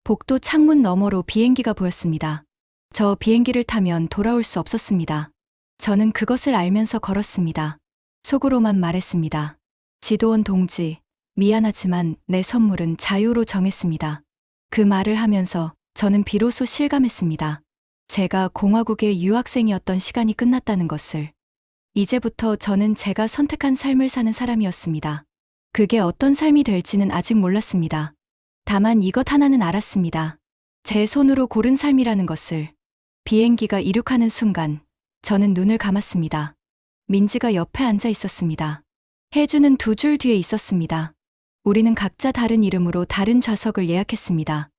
복도 창문 너머로 비행기가 보였습니다. 저 비행기를 타면 돌아올 수 없었습니다. 저는 그것을 알면서 걸었습니다. 속으로만 말했습니다. 지도원 동지, 미안하지만 내 선물은 자유로 정했습니다. 그 말을 하면서 저는 비로소 실감했습니다. 제가 공화국의 유학생이었던 시간이 끝났다는 것을. 이제부터 저는 제가 선택한 삶을 사는 사람이었습니다. 그게 어떤 삶이 될지는 아직 몰랐습니다. 다만 이것 하나는 알았습니다. 제 손으로 고른 삶이라는 것을. 비행기가 이륙하는 순간 저는 눈을 감았습니다. 민지가 옆에 앉아 있었습니다. 혜주는 두 줄 뒤에 있었습니다. 우리는 각자 다른 이름으로 다른 좌석을 예약했습니다.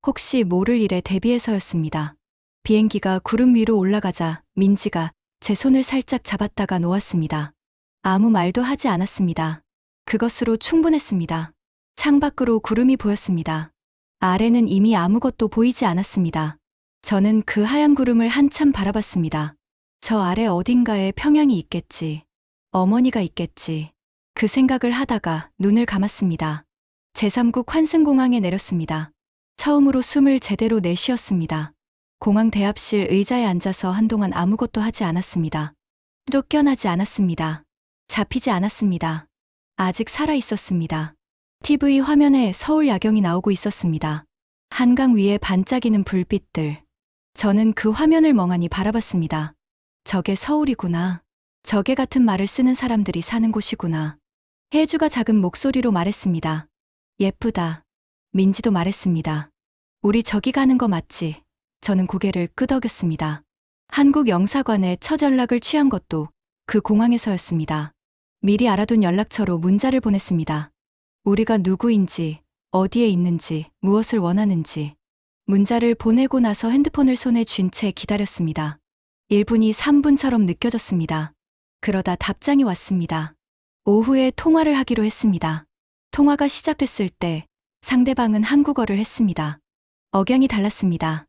혹시 모를 일에 대비해서였습니다. 비행기가 구름 위로 올라가자 민지가 제 손을 살짝 잡았다가 놓았습니다. 아무 말도 하지 않았습니다. 그것으로 충분했습니다. 창밖으로 구름이 보였습니다. 아래는 이미 아무것도 보이지 않았습니다. 저는 그 하얀 구름을 한참 바라봤습니다. 저 아래 어딘가에 평양이 있겠지. 어머니가 있겠지. 그 생각을 하다가 눈을 감았습니다. 제3국 환승공항에 내렸습니다. 처음으로 숨을 제대로 내쉬었습니다. 공항 대합실 의자에 앉아서 한동안 아무것도 하지 않았습니다. 쫓겨나지 않았습니다. 잡히지 않았습니다. 아직 살아 있었습니다. TV 화면에 서울 야경이 나오고 있었습니다. 한강 위에 반짝이는 불빛들. 저는 그 화면을 멍하니 바라봤습니다. 저게 서울이구나. 저게 같은 말을 쓰는 사람들이 사는 곳이구나. 혜주가 작은 목소리로 말했습니다. 예쁘다. 민지도 말했습니다. 우리 저기 가는 거 맞지? 저는 고개를 끄덕였습니다. 한국 영사관에 첫 연락을 취한 것도 그 공항에서였습니다. 미리 알아둔 연락처로 문자를 보냈습니다. 우리가 누구인지, 어디에 있는지, 무엇을 원하는지. 문자를 보내고 나서 핸드폰을 손에 쥔 채 기다렸습니다. 1분이 3분처럼 느껴졌습니다. 그러다 답장이 왔습니다. 오후에 통화를 하기로 했습니다. 통화가 시작됐을 때 상대방은 한국어를 했습니다. 억양이 달랐습니다.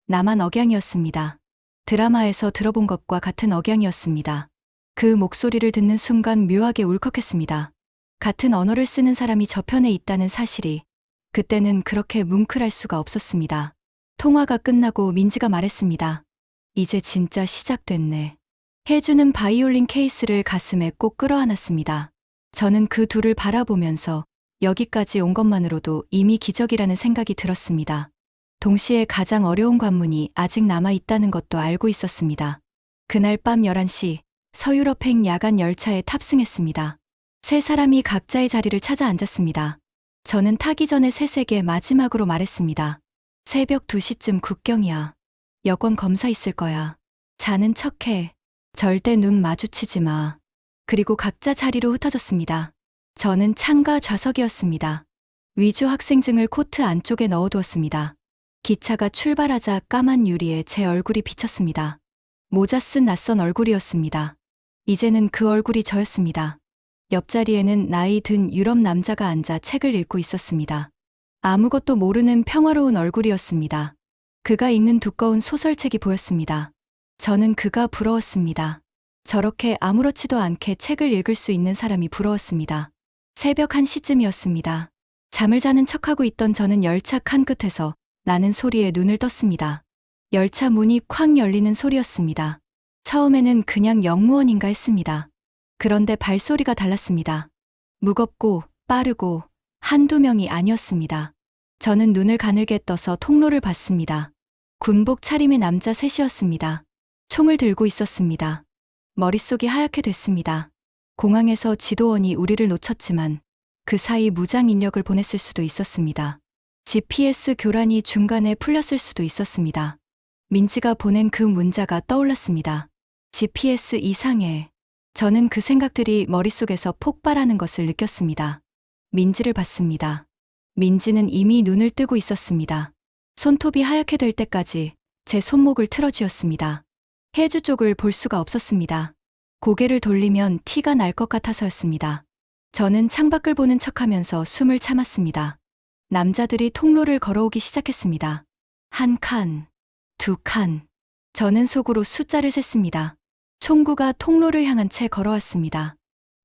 나만 억양이었습니다. 드라마에서 들어본 것과 같은 억양이었습니다. 그 목소리를 듣는 순간 묘하게 울컥했습니다. 같은 언어를 쓰는 사람이 저편에 있다는 사실이 그때는 그렇게 뭉클할 수가 없었습니다. 통화가 끝나고 민지가 말했습니다. 이제 진짜 시작됐네. 혜주는 바이올린 케이스를 가슴에 꼭 끌어안았습니다. 저는 그 둘을 바라보면서 여기까지 온 것만으로도 이미 기적이라는 생각이 들었습니다. 동시에 가장 어려운 관문이 아직 남아있다는 것도 알고 있었습니다. 그날 밤 11시 서유럽행 야간 열차에 탑승했습니다. 세 사람이 각자의 자리를 찾아 앉았습니다. 저는 타기 전에 셋에게 마지막으로 말했습니다. 새벽 2시쯤 국경이야. 여권 검사 있을 거야. 자는 척해. 절대 눈 마주치지 마. 그리고 각자 자리로 흩어졌습니다. 저는 창가 좌석이었습니다. 위조 학생증을 코트 안쪽에 넣어두었습니다. 기차가 출발하자 까만 유리에 제 얼굴이 비쳤습니다. 모자 쓴 낯선 얼굴이었습니다. 이제는 그 얼굴이 저였습니다. 옆자리에는 나이 든 유럽 남자가 앉아 책을 읽고 있었습니다. 아무것도 모르는 평화로운 얼굴이었습니다. 그가 읽는 두꺼운 소설책이 보였습니다. 저는 그가 부러웠습니다. 저렇게 아무렇지도 않게 책을 읽을 수 있는 사람이 부러웠습니다. 새벽 1시쯤이었습니다. 잠을 자는 척하고 있던 저는 열차 칸 끝에서 나는 소리에 눈을 떴습니다. 열차 문이 쾅 열리는 소리였습니다. 처음에는 그냥 영무원인가 했습니다. 그런데 발소리가 달랐습니다. 무겁고 빠르고 한두 명이 아니었습니다. 저는 눈을 가늘게 떠서 통로를 봤습니다. 군복 차림의 남자 셋이었습니다. 총을 들고 있었습니다. 머릿속이 하얗게 됐습니다. 공항에서 지도원이 우리를 놓쳤지만 그 사이 무장 인력을 보냈을 수도 있었습니다. GPS 교란이 중간에 풀렸을 수도 있었습니다. 민지가 보낸 그 문자가 떠올랐습니다. GPS 이상해. 저는 그 생각들이 머릿속에서 폭발하는 것을 느꼈습니다. 민지를 봤습니다. 민지는 이미 눈을 뜨고 있었습니다. 손톱이 하얗게 될 때까지 제 손목을 틀어쥐었습니다. 혜주 쪽을 볼 수가 없었습니다. 고개를 돌리면 티가 날 것 같아서였습니다. 저는 창밖을 보는 척하면서 숨을 참았습니다. 남자들이 통로를 걸어오기 시작했습니다. 한 칸, 두 칸. 저는 속으로 숫자를 셌습니다. 총구가 통로를 향한 채 걸어왔습니다.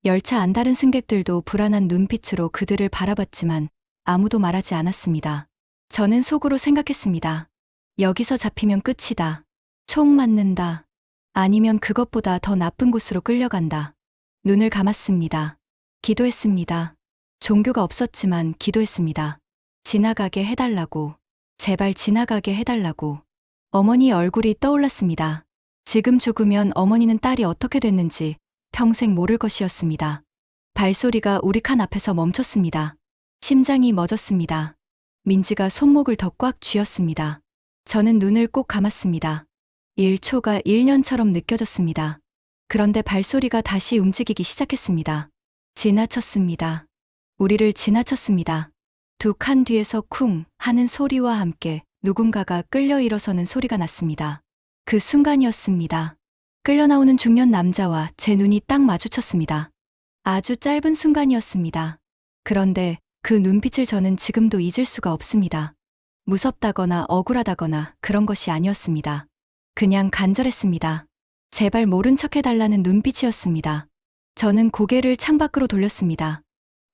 열차 안다른 승객들도 불안한 눈빛으로 그들을 바라봤지만 아무도 말하지 않았습니다. 저는 속으로 생각했습니다. 여기서 잡히면 끝이다. 총 맞는다. 아니면 그것보다 더 나쁜 곳으로 끌려간다. 눈을 감았습니다. 기도했습니다. 종교가 없었지만 기도했습니다. 지나가게 해달라고. 제발 지나가게 해달라고. 어머니 얼굴이 떠올랐습니다. 지금 죽으면 어머니는 딸이 어떻게 됐는지 평생 모를 것이었습니다. 발소리가 우리 칸 앞에서 멈췄습니다. 심장이 멎었습니다. 민지가 손목을 더 꽉 쥐었습니다. 저는 눈을 꼭 감았습니다. 1초가 1년처럼 느껴졌습니다. 그런데 발소리가 다시 움직이기 시작했습니다. 지나쳤습니다. 우리를 지나쳤습니다. 두 칸 뒤에서 쿵 하는 소리와 함께 누군가가 끌려 일어서는 소리가 났습니다. 그 순간이었습니다. 끌려 나오는 중년 남자와 제 눈이 딱 마주쳤습니다. 아주 짧은 순간이었습니다. 그런데 그 눈빛을 저는 지금도 잊을 수가 없습니다. 무섭다거나 억울하다거나 그런 것이 아니었습니다. 그냥 간절했습니다. 제발 모른 척 해달라는 눈빛이었습니다. 저는 고개를 창밖으로 돌렸습니다.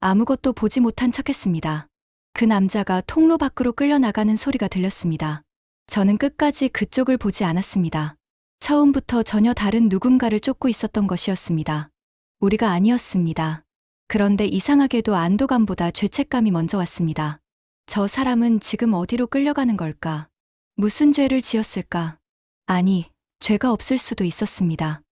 아무것도 보지 못한 척했습니다. 그 남자가 통로 밖으로 끌려나가는 소리가 들렸습니다. 저는 끝까지 그쪽을 보지 않았습니다. 처음부터 전혀 다른 누군가를 쫓고 있었던 것이었습니다. 우리가 아니었습니다. 그런데 이상하게도 안도감보다 죄책감이 먼저 왔습니다. 저 사람은 지금 어디로 끌려가는 걸까? 무슨 죄를 지었을까? 아니, 죄가 없을 수도 있었습니다.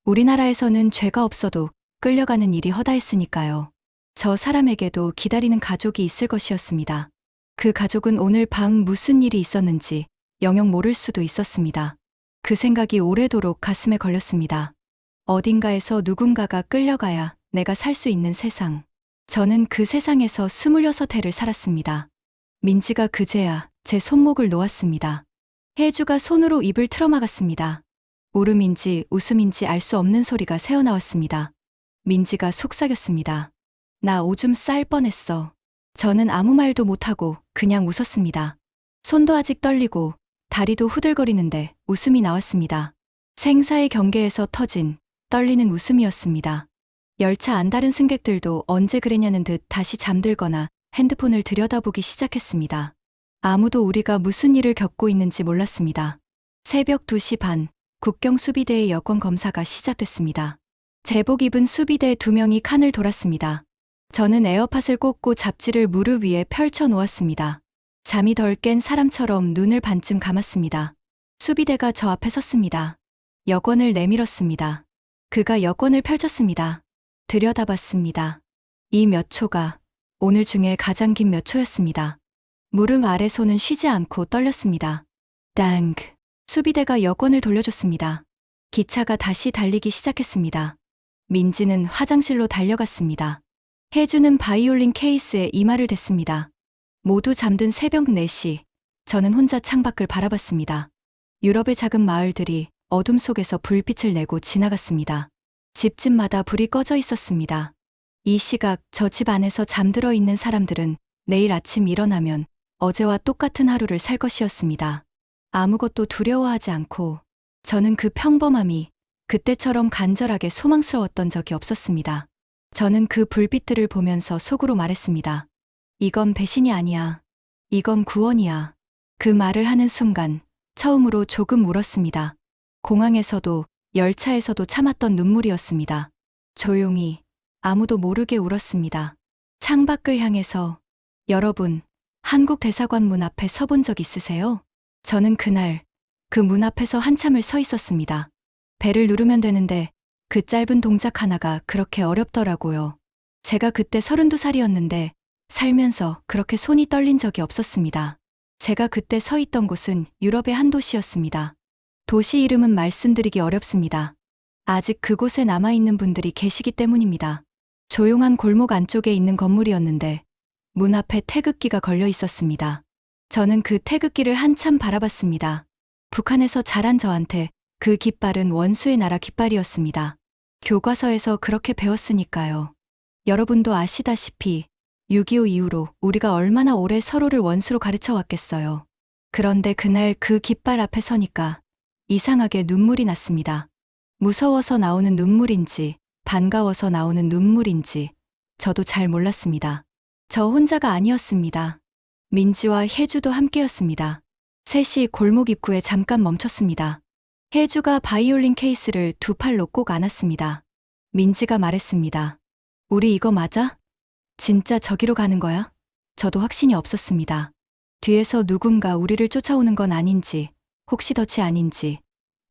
우리나라에서는 죄가 없어도 끌려가는 일이 허다했으니까요. 저 사람에게도 기다리는 가족이 있을 것이었습니다. 그 가족은 오늘 밤 무슨 일이 있었는지 영영 모를 수도 있었습니다. 그 생각이 오래도록 가슴에 걸렸습니다. 어딘가에서 누군가가 끌려가야 내가 살 수 있는 세상. 저는 그 세상에서 26해를 살았습니다. 민지가 그제야 제 손목을 놓았습니다. 혜주가 손으로 입을 틀어막았습니다. 울음인지 웃음인지 알 수 없는 소리가 새어나왔습니다. 민지가 속삭였습니다. 나 오줌 쌀 뻔했어. 저는 아무 말도 못하고 그냥 웃었습니다. 손도 아직 떨리고 다리도 후들거리는데 웃음이 나왔습니다. 생사의 경계에서 터진 떨리는 웃음이었습니다. 열차 안다른 승객들도 언제 그랬냐는 듯 다시 잠들거나 핸드폰을 들여다보기 시작했습니다. 아무도 우리가 무슨 일을 겪고 있는지 몰랐습니다. 새벽 2시 반, 국경수비대의 여권 검사가 시작됐습니다. 제복 입은 수비대 2명이 칸을 돌았습니다. 저는 에어팟을 꽂고 잡지를 무릎 위에 펼쳐 놓았습니다. 잠이 덜 깬 사람처럼 눈을 반쯤 감았습니다. 수비대가 저 앞에 섰습니다. 여권을 내밀었습니다. 그가 여권을 펼쳤습니다. 들여다봤습니다. 이 몇 초가 오늘 중에 가장 긴 몇 초였습니다. 무릎 아래 손은 쉬지 않고 떨렸습니다. 땅! 수비대가 여권을 돌려줬습니다. 기차가 다시 달리기 시작했습니다. 민지는 화장실로 달려갔습니다. 혜주는 바이올린 케이스에 이마를 댔습니다. 모두 잠든 새벽 4시, 저는 혼자 창밖을 바라봤습니다. 유럽의 작은 마을들이 어둠 속에서 불빛을 내고 지나갔습니다. 집집마다 불이 꺼져 있었습니다. 이 시각 저 집 안에서 잠들어 있는 사람들은 내일 아침 일어나면 어제와 똑같은 하루를 살 것이었습니다. 아무것도 두려워하지 않고 저는 그 평범함이 그때처럼 간절하게 소망스러웠던 적이 없었습니다. 저는 그 불빛들을 보면서 속으로 말했습니다. 이건 배신이 아니야. 이건 구원이야. 그 말을 하는 순간 처음으로 조금 울었습니다. 공항에서도 열차에서도 참았던 눈물이었습니다. 조용히 아무도 모르게 울었습니다. 창밖을 향해서 여러분, 한국 대사관 문 앞에 서본 적 있으세요? 저는 그날 그 문 앞에서 한참을 서 있었습니다. 배를 누르면 되는데 그 짧은 동작 하나가 그렇게 어렵더라고요. 제가 그때 32살이었는데 살면서 그렇게 손이 떨린 적이 없었습니다. 제가 그때 서 있던 곳은 유럽의 한 도시였습니다. 도시 이름은 말씀드리기 어렵습니다. 아직 그곳에 남아있는 분들이 계시기 때문입니다. 조용한 골목 안쪽에 있는 건물이었는데 문 앞에 태극기가 걸려 있었습니다. 저는 그 태극기를 한참 바라봤습니다. 북한에서 자란 저한테 그 깃발은 원수의 나라 깃발이었습니다. 교과서에서 그렇게 배웠으니까요. 여러분도 아시다시피 6.25 이후로 우리가 얼마나 오래 서로를 원수로 가르쳐 왔겠어요. 그런데 그날 그 깃발 앞에 서니까 이상하게 눈물이 났습니다. 무서워서 나오는 눈물인지 반가워서 나오는 눈물인지 저도 잘 몰랐습니다. 저 혼자가 아니었습니다. 민지와 혜주도 함께였습니다. 셋이 골목 입구에 잠깐 멈췄습니다. 혜주가 바이올린 케이스를 두 팔로 꼭 안았습니다. 민지가 말했습니다. 우리 이거 맞아? 진짜 저기로 가는 거야? 저도 확신이 없었습니다. 뒤에서 누군가 우리를 쫓아오는 건 아닌지, 혹시 덫이 아닌지,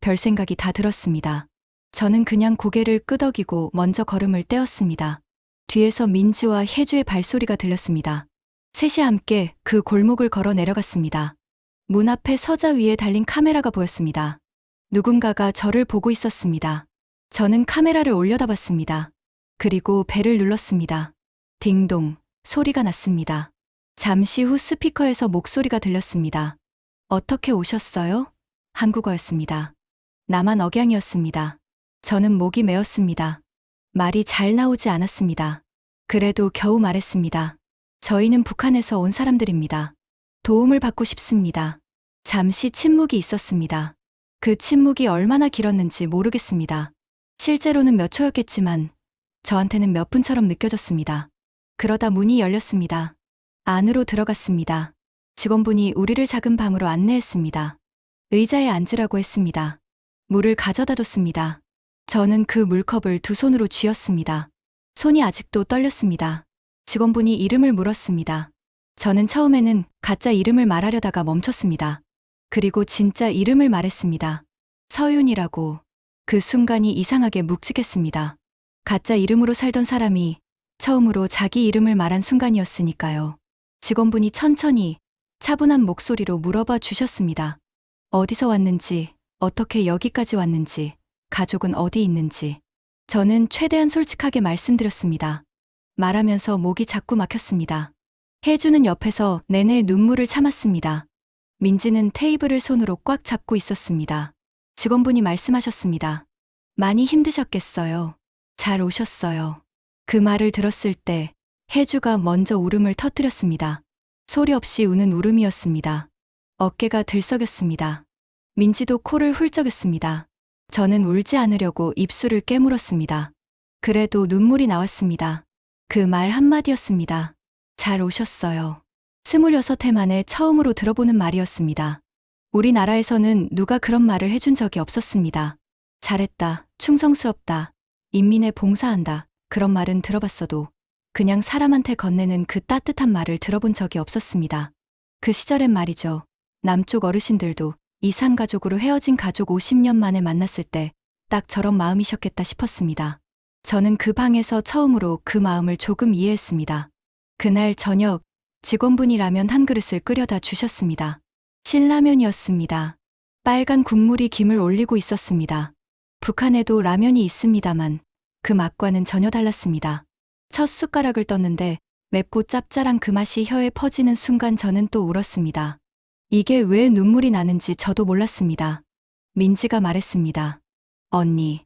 별 생각이 다 들었습니다. 저는 그냥 고개를 끄덕이고 먼저 걸음을 떼었습니다. 뒤에서 민지와 혜주의 발소리가 들렸습니다. 셋이 함께 그 골목을 걸어 내려갔습니다. 문 앞에 서자 위에 달린 카메라가 보였습니다. 누군가가 저를 보고 있었습니다. 저는 카메라를 올려다 봤습니다. 그리고 벨을 눌렀습니다. 딩동 소리가 났습니다. 잠시 후 스피커에서 목소리가 들렸습니다. 어떻게 오셨어요? 한국어였습니다. 남한 억양이었습니다. 저는 목이 메었습니다. 말이 잘 나오지 않았습니다. 그래도 겨우 말했습니다. 저희는 북한에서 온 사람들입니다. 도움을 받고 싶습니다. 잠시 침묵이 있었습니다. 그 침묵이 얼마나 길었는지 모르겠습니다. 실제로는 몇 초였겠지만 저한테는 몇 분처럼 느껴졌습니다. 그러다 문이 열렸습니다. 안으로 들어갔습니다. 직원분이 우리를 작은 방으로 안내했습니다. 의자에 앉으라고 했습니다. 물을 가져다 줬습니다. 저는 그 물컵을 두 손으로 쥐었습니다. 손이 아직도 떨렸습니다. 직원분이 이름을 물었습니다. 저는 처음에는 가짜 이름을 말하려다가 멈췄습니다. 그리고 진짜 이름을 말했습니다. 서윤이라고. 그 순간이 이상하게 묵직했습니다. 가짜 이름으로 살던 사람이 처음으로 자기 이름을 말한 순간이었으니까요. 직원분이 천천히 차분한 목소리로 물어봐 주셨습니다. 어디서 왔는지, 어떻게 여기까지 왔는지, 가족은 어디 있는지. 저는 최대한 솔직하게 말씀드렸습니다. 말하면서 목이 자꾸 막혔습니다. 혜주는 옆에서 내내 눈물을 참았습니다. 민지는 테이블을 손으로 꽉 잡고 있었습니다. 직원분이 말씀하셨습니다. 많이 힘드셨겠어요. 잘 오셨어요. 그 말을 들었을 때 혜주가 먼저 울음을 터뜨렸습니다. 소리 없이 우는 울음이었습니다. 어깨가 들썩였습니다. 민지도 코를 훌쩍였습니다. 저는 울지 않으려고 입술을 깨물었습니다. 그래도 눈물이 나왔습니다. 그 말 한마디였습니다. 잘 오셨어요. 26해 만에 처음으로 들어보는 말이었습니다. 우리나라에서는 누가 그런 말을 해준 적이 없었습니다. 잘했다, 충성스럽다, 인민에 봉사한다, 그런 말은 들어봤어도 그냥 사람한테 건네는 그 따뜻한 말을 들어본 적이 없었습니다. 그 시절엔 말이죠. 남쪽 어르신들도 이산가족으로 헤어진 가족 50년 만에 만났을 때 딱 저런 마음이셨겠다 싶었습니다. 저는 그 방에서 처음으로 그 마음을 조금 이해했습니다. 그날 저녁 직원분이 라면 한 그릇을 끓여다 주셨습니다. 신라면이었습니다. 빨간 국물이 김을 올리고 있었습니다. 북한에도 라면이 있습니다만 그 맛과는 전혀 달랐습니다. 첫 숟가락을 떴는데 맵고 짭짤한 그 맛이 혀에 퍼지는 순간 저는 또 울었습니다. 이게 왜 눈물이 나는지 저도 몰랐습니다. 민지가 말했습니다. 언니,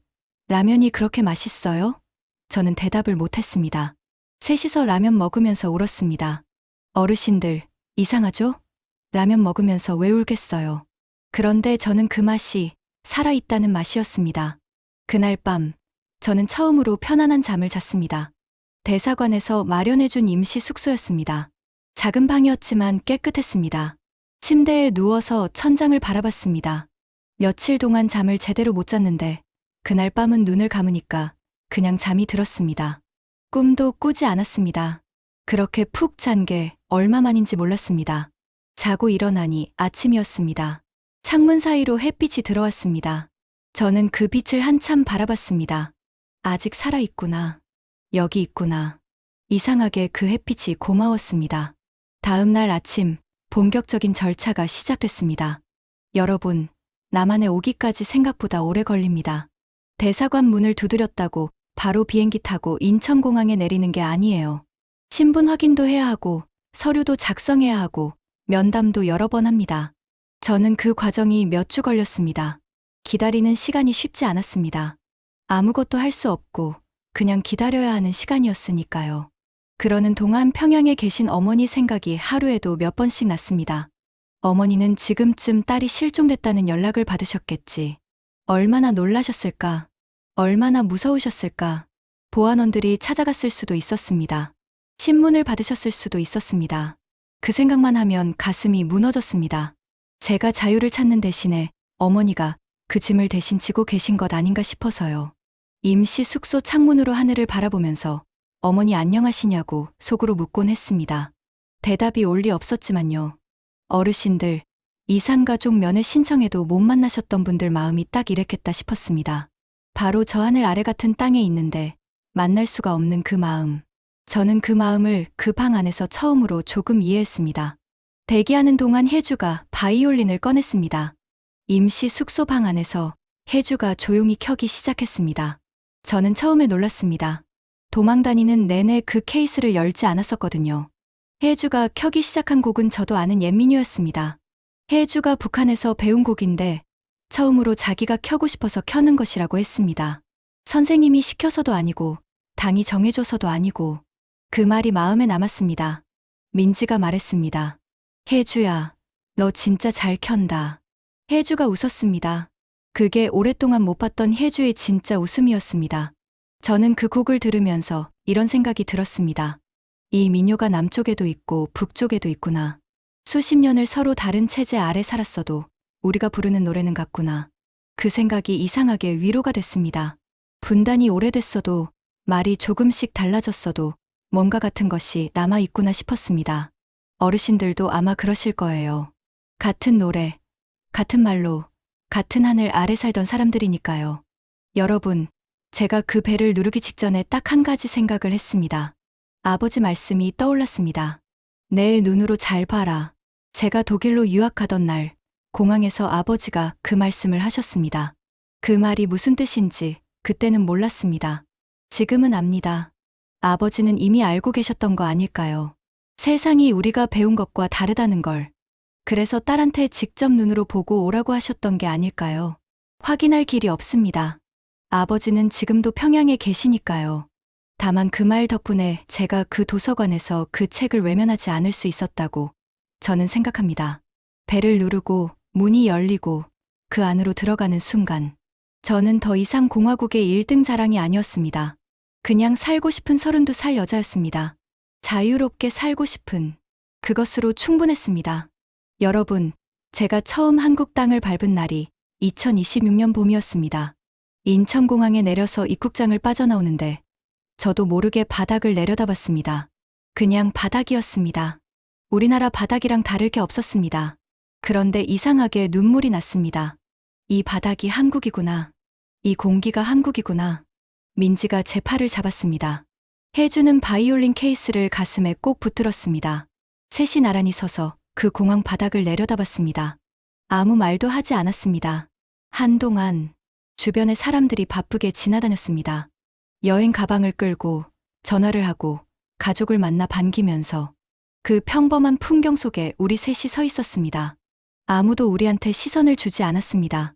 라면이 그렇게 맛있어요? 저는 대답을 못했습니다. 셋이서 라면 먹으면서 울었습니다. 어르신들, 이상하죠? 라면 먹으면서 왜 울겠어요? 그런데 저는 그 맛이 살아있다는 맛이었습니다. 그날 밤, 저는 처음으로 편안한 잠을 잤습니다. 대사관에서 마련해준 임시 숙소였습니다. 작은 방이었지만 깨끗했습니다. 침대에 누워서 천장을 바라봤습니다. 며칠 동안 잠을 제대로 못 잤는데 그날 밤은 눈을 감으니까 그냥 잠이 들었습니다. 꿈도 꾸지 않았습니다. 그렇게 푹 잔 게 얼마만인지 몰랐습니다. 자고 일어나니 아침이었습니다. 창문 사이로 햇빛이 들어왔습니다. 저는 그 빛을 한참 바라봤습니다. 아직 살아있구나. 여기 있구나. 이상하게 그 햇빛이 고마웠습니다. 다음 날 아침 본격적인 절차가 시작됐습니다. 여러분, 남한에 오기까지 생각보다 오래 걸립니다. 대사관 문을 두드렸다고 바로 비행기 타고 인천공항에 내리는 게 아니에요. 신분 확인도 해야 하고 서류도 작성해야 하고 면담도 여러 번 합니다. 저는 그 과정이 몇 주 걸렸습니다. 기다리는 시간이 쉽지 않았습니다. 아무것도 할 수 없고 그냥 기다려야 하는 시간이었으니까요. 그러는 동안 평양에 계신 어머니 생각이 하루에도 몇 번씩 났습니다. 어머니는 지금쯤 딸이 실종됐다는 연락을 받으셨겠지. 얼마나 놀라셨을까? 얼마나 무서우셨을까? 보안원들이 찾아갔을 수도 있었습니다. 신문을 받으셨을 수도 있었습니다. 그 생각만 하면 가슴이 무너졌습니다. 제가 자유를 찾는 대신에 어머니가 그 짐을 대신 지고 계신 것 아닌가 싶어서요. 임시 숙소 창문으로 하늘을 바라보면서 어머니 안녕하시냐고 속으로 묻곤 했습니다. 대답이 올 리 없었지만요. 어르신들, 이산가족 면회 신청해도 못 만나셨던 분들 마음이 딱 이랬겠다 싶었습니다. 바로 저 하늘 아래 같은 땅에 있는데 만날 수가 없는 그 마음. 저는 그 마음을 그 방 안에서 처음으로 조금 이해했습니다. 대기하는 동안 혜주가 바이올린을 꺼냈습니다. 임시 숙소 방 안에서 혜주가 조용히 켜기 시작했습니다. 저는 처음에 놀랐습니다. 도망다니는 내내 그 케이스를 열지 않았었거든요. 혜주가 켜기 시작한 곡은 저도 아는 옛민요였습니다. 혜주가 북한에서 배운 곡인데 처음으로 자기가 켜고 싶어서 켜는 것이라고 했습니다. 선생님이 시켜서도 아니고 당이 정해줘서도 아니고 그 말이 마음에 남았습니다. 민지가 말했습니다. 혜주야, 너 진짜 잘 켠다. 혜주가 웃었습니다. 그게 오랫동안 못 봤던 혜주의 진짜 웃음이었습니다. 저는 그 곡을 들으면서 이런 생각이 들었습니다. 이 민요가 남쪽에도 있고 북쪽에도 있구나. 수십 년을 서로 다른 체제 아래 살았어도 우리가 부르는 노래는 같구나. 그 생각이 이상하게 위로가 됐습니다. 분단이 오래됐어도 말이 조금씩 달라졌어도 뭔가 같은 것이 남아있구나 싶었습니다. 어르신들도 아마 그러실 거예요. 같은 노래, 같은 말로, 같은 하늘 아래 살던 사람들이니까요. 여러분, 제가 그 배를 누르기 직전에 딱 한 가지 생각을 했습니다. 아버지 말씀이 떠올랐습니다. 내 눈으로 잘 봐라. 제가 독일로 유학하던 날, 공항에서 아버지가 그 말씀을 하셨습니다. 그 말이 무슨 뜻인지 그때는 몰랐습니다. 지금은 압니다. 아버지는 이미 알고 계셨던 거 아닐까요? 세상이 우리가 배운 것과 다르다는 걸. 그래서 딸한테 직접 눈으로 보고 오라고 하셨던 게 아닐까요? 확인할 길이 없습니다. 아버지는 지금도 평양에 계시니까요. 다만 그 말 덕분에 제가 그 도서관에서 그 책을 외면하지 않을 수 있었다고 저는 생각합니다. 배를 누르고 문이 열리고 그 안으로 들어가는 순간 저는 더 이상 공화국의 1등 자랑이 아니었습니다. 그냥 살고 싶은 32살 여자였습니다. 자유롭게 살고 싶은 그것으로 충분했습니다. 여러분, 제가 처음 한국 땅을 밟은 날이 2026년 봄이었습니다. 인천공항에 내려서 입국장을 빠져나오는데 저도 모르게 바닥을 내려다봤습니다. 그냥 바닥이었습니다. 우리나라 바닥이랑 다를 게 없었습니다. 그런데 이상하게 눈물이 났습니다. 이 바닥이 한국이구나. 이 공기가 한국이구나. 민지가 제 팔을 잡았습니다. 혜주는 바이올린 케이스를 가슴에 꼭 붙들었습니다. 셋이 나란히 서서 그 공항 바닥을 내려다봤습니다. 아무 말도 하지 않았습니다. 한동안 주변에 사람들이 바쁘게 지나다녔습니다. 여행 가방을 끌고 전화를 하고 가족을 만나 반기면서 그 평범한 풍경 속에 우리 셋이 서 있었습니다. 아무도 우리한테 시선을 주지 않았습니다.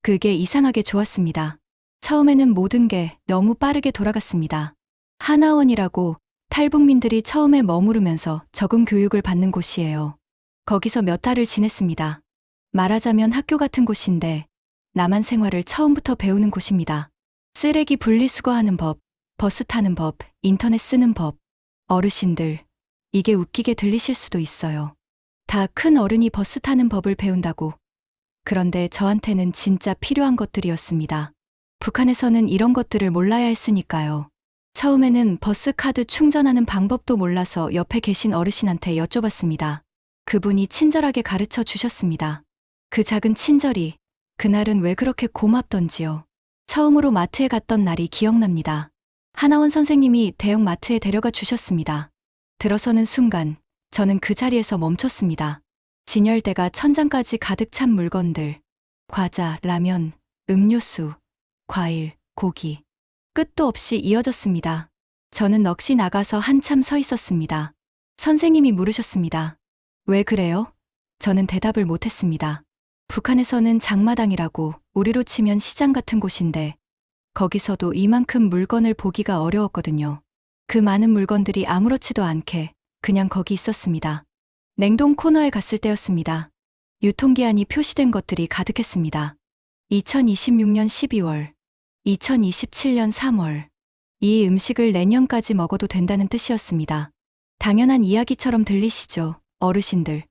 그게 이상하게 좋았습니다. 처음에는 모든 게 너무 빠르게 돌아갔습니다. 하나원이라고 탈북민들이 처음에 머무르면서 적응 교육을 받는 곳이에요. 거기서 몇 달을 지냈습니다. 말하자면 학교 같은 곳인데 남한 생활을 처음부터 배우는 곳입니다. 쓰레기 분리수거하는 법, 버스 타는 법, 인터넷 쓰는 법. 어르신들, 이게 웃기게 들리실 수도 있어요. 다 큰 어른이 버스 타는 법을 배운다고. 그런데 저한테는 진짜 필요한 것들이었습니다. 북한에서는 이런 것들을 몰라야 했으니까요. 처음에는 버스 카드 충전하는 방법도 몰라서 옆에 계신 어르신한테 여쭤봤습니다. 그분이 친절하게 가르쳐 주셨습니다. 그 작은 친절이 그날은 왜 그렇게 고맙던지요. 처음으로 마트에 갔던 날이 기억납니다. 하나원 선생님이 대형 마트에 데려가 주셨습니다. 들어서는 순간 저는 그 자리에서 멈췄습니다. 진열대가 천장까지 가득 찬 물건들. 과자, 라면, 음료수, 과일, 고기. 끝도 없이 이어졌습니다. 저는 넋이 나가서 한참 서 있었습니다. 선생님이 물으셨습니다. 왜 그래요? 저는 대답을 못했습니다. 북한에서는 장마당이라고 우리로 치면 시장 같은 곳인데 거기서도 이만큼 물건을 보기가 어려웠거든요. 그 많은 물건들이 아무렇지도 않게 그냥 거기 있었습니다. 냉동 코너에 갔을 때였습니다. 유통기한이 표시된 것들이 가득했습니다. 2026년 12월, 2027년 3월. 이 음식을 내년까지 먹어도 된다는 뜻이었습니다. 당연한 이야기처럼 들리시죠, 어르신들.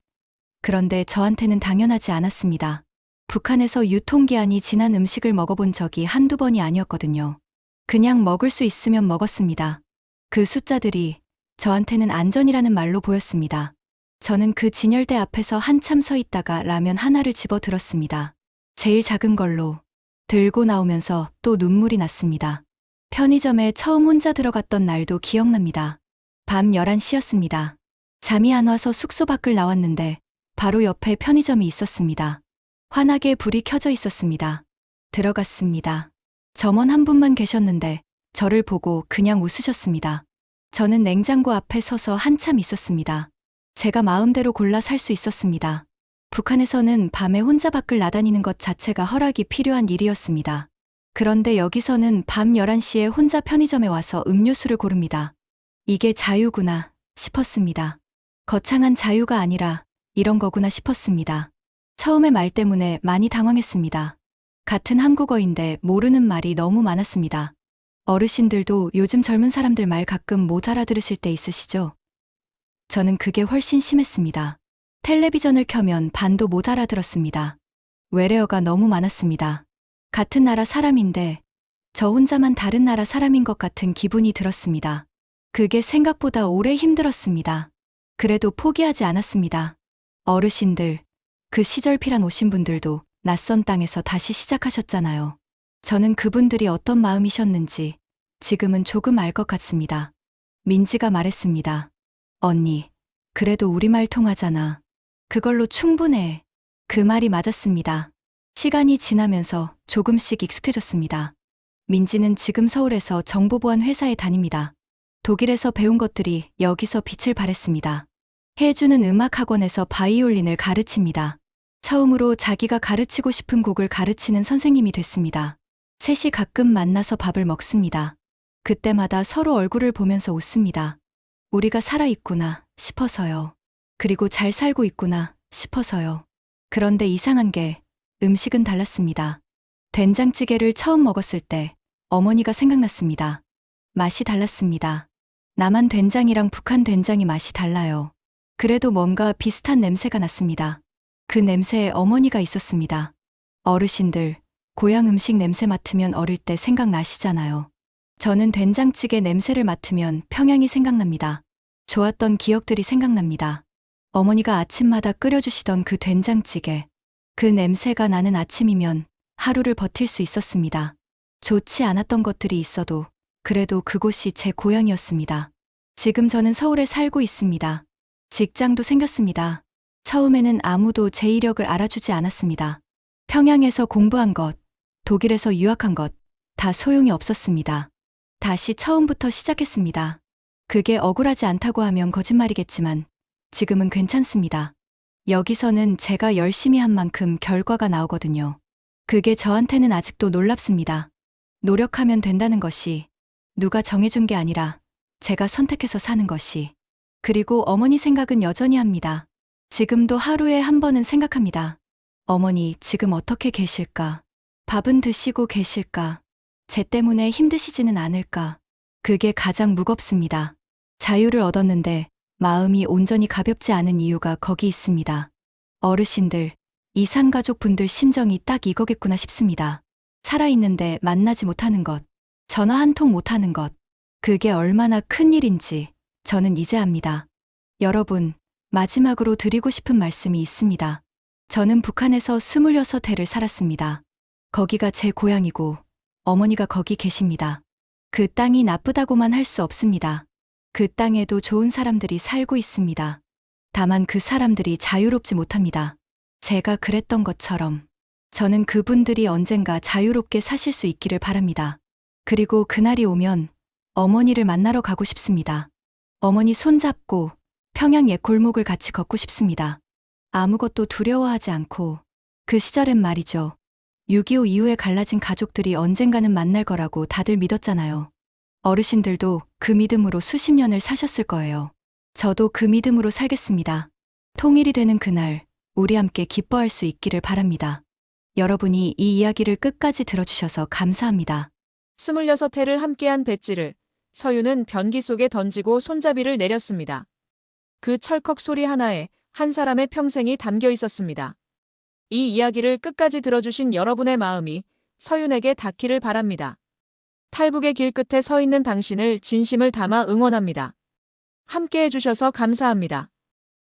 그런데 저한테는 당연하지 않았습니다. 북한에서 유통기한이 지난 음식을 먹어본 적이 한두 번이 아니었거든요. 그냥 먹을 수 있으면 먹었습니다. 그 숫자들이 저한테는 안전이라는 말로 보였습니다. 저는 그 진열대 앞에서 한참 서 있다가 라면 하나를 집어 들었습니다. 제일 작은 걸로 들고 나오면서 또 눈물이 났습니다. 편의점에 처음 혼자 들어갔던 날도 기억납니다. 밤 11시였습니다. 잠이 안 와서 숙소 밖을 나왔는데 바로 옆에 편의점이 있었습니다. 환하게 불이 켜져 있었습니다. 들어갔습니다. 점원 한 분만 계셨는데 저를 보고 그냥 웃으셨습니다. 저는 냉장고 앞에 서서 한참 있었습니다. 제가 마음대로 골라 살 수 있었습니다. 북한에서는 밤에 혼자 밖을 나다니는 것 자체가 허락이 필요한 일이었습니다. 그런데 여기서는 밤 11시에 혼자 편의점에 와서 음료수를 고릅니다. 이게 자유구나 싶었습니다. 거창한 자유가 아니라 이런 거구나 싶었습니다. 처음에 말 때문에 많이 당황했습니다. 같은 한국어인데 모르는 말이 너무 많았습니다. 어르신들도 요즘 젊은 사람들 말 가끔 못 알아들으실 때 있으시죠? 저는 그게 훨씬 심했습니다. 텔레비전을 켜면 반도 못 알아들었습니다. 외래어가 너무 많았습니다. 같은 나라 사람인데 저 혼자만 다른 나라 사람인 것 같은 기분이 들었습니다. 그게 생각보다 오래 힘들었습니다. 그래도 포기하지 않았습니다. 어르신들, 그 시절 피란 오신 분들도 낯선 땅에서 다시 시작하셨잖아요. 저는 그분들이 어떤 마음이셨는지 지금은 조금 알 것 같습니다. 민지가 말했습니다. 언니, 그래도 우리말 통하잖아. 그걸로 충분해. 그 말이 맞았습니다. 시간이 지나면서 조금씩 익숙해졌습니다. 민지는 지금 서울에서 정보보안 회사에 다닙니다. 독일에서 배운 것들이 여기서 빛을 발했습니다. 해주는 음악학원에서 바이올린을 가르칩니다. 처음으로 자기가 가르치고 싶은 곡을 가르치는 선생님이 됐습니다. 셋이 가끔 만나서 밥을 먹습니다. 그때마다 서로 얼굴을 보면서 웃습니다. 우리가 살아있구나 싶어서요. 그리고 잘 살고 있구나 싶어서요. 그런데 이상한 게 음식은 달랐습니다. 된장찌개를 처음 먹었을 때 어머니가 생각났습니다. 맛이 달랐습니다. 남한 된장이랑 북한 된장이 맛이 달라요. 그래도 뭔가 비슷한 냄새가 났습니다. 그 냄새에 어머니가 있었습니다. 어르신들, 고향 음식 냄새 맡으면 어릴 때 생각나시잖아요. 저는 된장찌개 냄새를 맡으면 평양이 생각납니다. 좋았던 기억들이 생각납니다. 어머니가 아침마다 끓여주시던 그 된장찌개. 그 냄새가 나는 아침이면 하루를 버틸 수 있었습니다. 좋지 않았던 것들이 있어도 그래도 그곳이 제 고향이었습니다. 지금 저는 서울에 살고 있습니다. 직장도 생겼습니다. 처음에는 아무도 제 이력을 알아주지 않았습니다. 평양에서 공부한 것, 독일에서 유학한 것, 다 소용이 없었습니다. 다시 처음부터 시작했습니다. 그게 억울하지 않다고 하면 거짓말이겠지만 지금은 괜찮습니다. 여기서는 제가 열심히 한 만큼 결과가 나오거든요. 그게 저한테는 아직도 놀랍습니다. 노력하면 된다는 것이 누가 정해준 게 아니라 제가 선택해서 사는 것이. 그리고 어머니 생각은 여전히 합니다. 지금도 하루에 한 번은 생각합니다. 어머니 지금 어떻게 계실까? 밥은 드시고 계실까? 제 때문에 힘드시지는 않을까? 그게 가장 무겁습니다. 자유를 얻었는데 마음이 온전히 가볍지 않은 이유가 거기 있습니다. 어르신들, 이산가족 분들 심정이 딱 이거겠구나 싶습니다. 살아있는데 만나지 못하는 것, 전화 한 통 못하는 것, 그게 얼마나 큰 일인지 저는 이제 압니다. 여러분, 마지막으로 드리고 싶은 말씀이 있습니다. 저는 북한에서 26해를 살았습니다. 거기가 제 고향이고 어머니가 거기 계십니다. 그 땅이 나쁘다고만 할 수 없습니다. 그 땅에도 좋은 사람들이 살고 있습니다. 다만 그 사람들이 자유롭지 못합니다. 제가 그랬던 것처럼 저는 그분들이 언젠가 자유롭게 사실 수 있기를 바랍니다. 그리고 그날이 오면 어머니를 만나러 가고 싶습니다. 어머니 손잡고 평양 옛 골목을 같이 걷고 싶습니다. 아무것도 두려워하지 않고 그 시절엔 말이죠. 6.25 이후에 갈라진 가족들이 언젠가는 만날 거라고 다들 믿었잖아요. 어르신들도 그 믿음으로 수십 년을 사셨을 거예요. 저도 그 믿음으로 살겠습니다. 통일이 되는 그날 우리 함께 기뻐할 수 있기를 바랍니다. 여러분이 이 이야기를 끝까지 들어주셔서 감사합니다. 26해를 함께한 배지를 서유는 변기 속에 던지고 손잡이를 내렸습니다. 그 철컥 소리 하나에 한 사람의 평생이 담겨 있었습니다. 이 이야기를 끝까지 들어주신 여러분의 마음이 서윤에게 닿기를 바랍니다. 탈북의 길 끝에 서 있는 당신을 진심을 담아 응원합니다. 함께 해주셔서 감사합니다.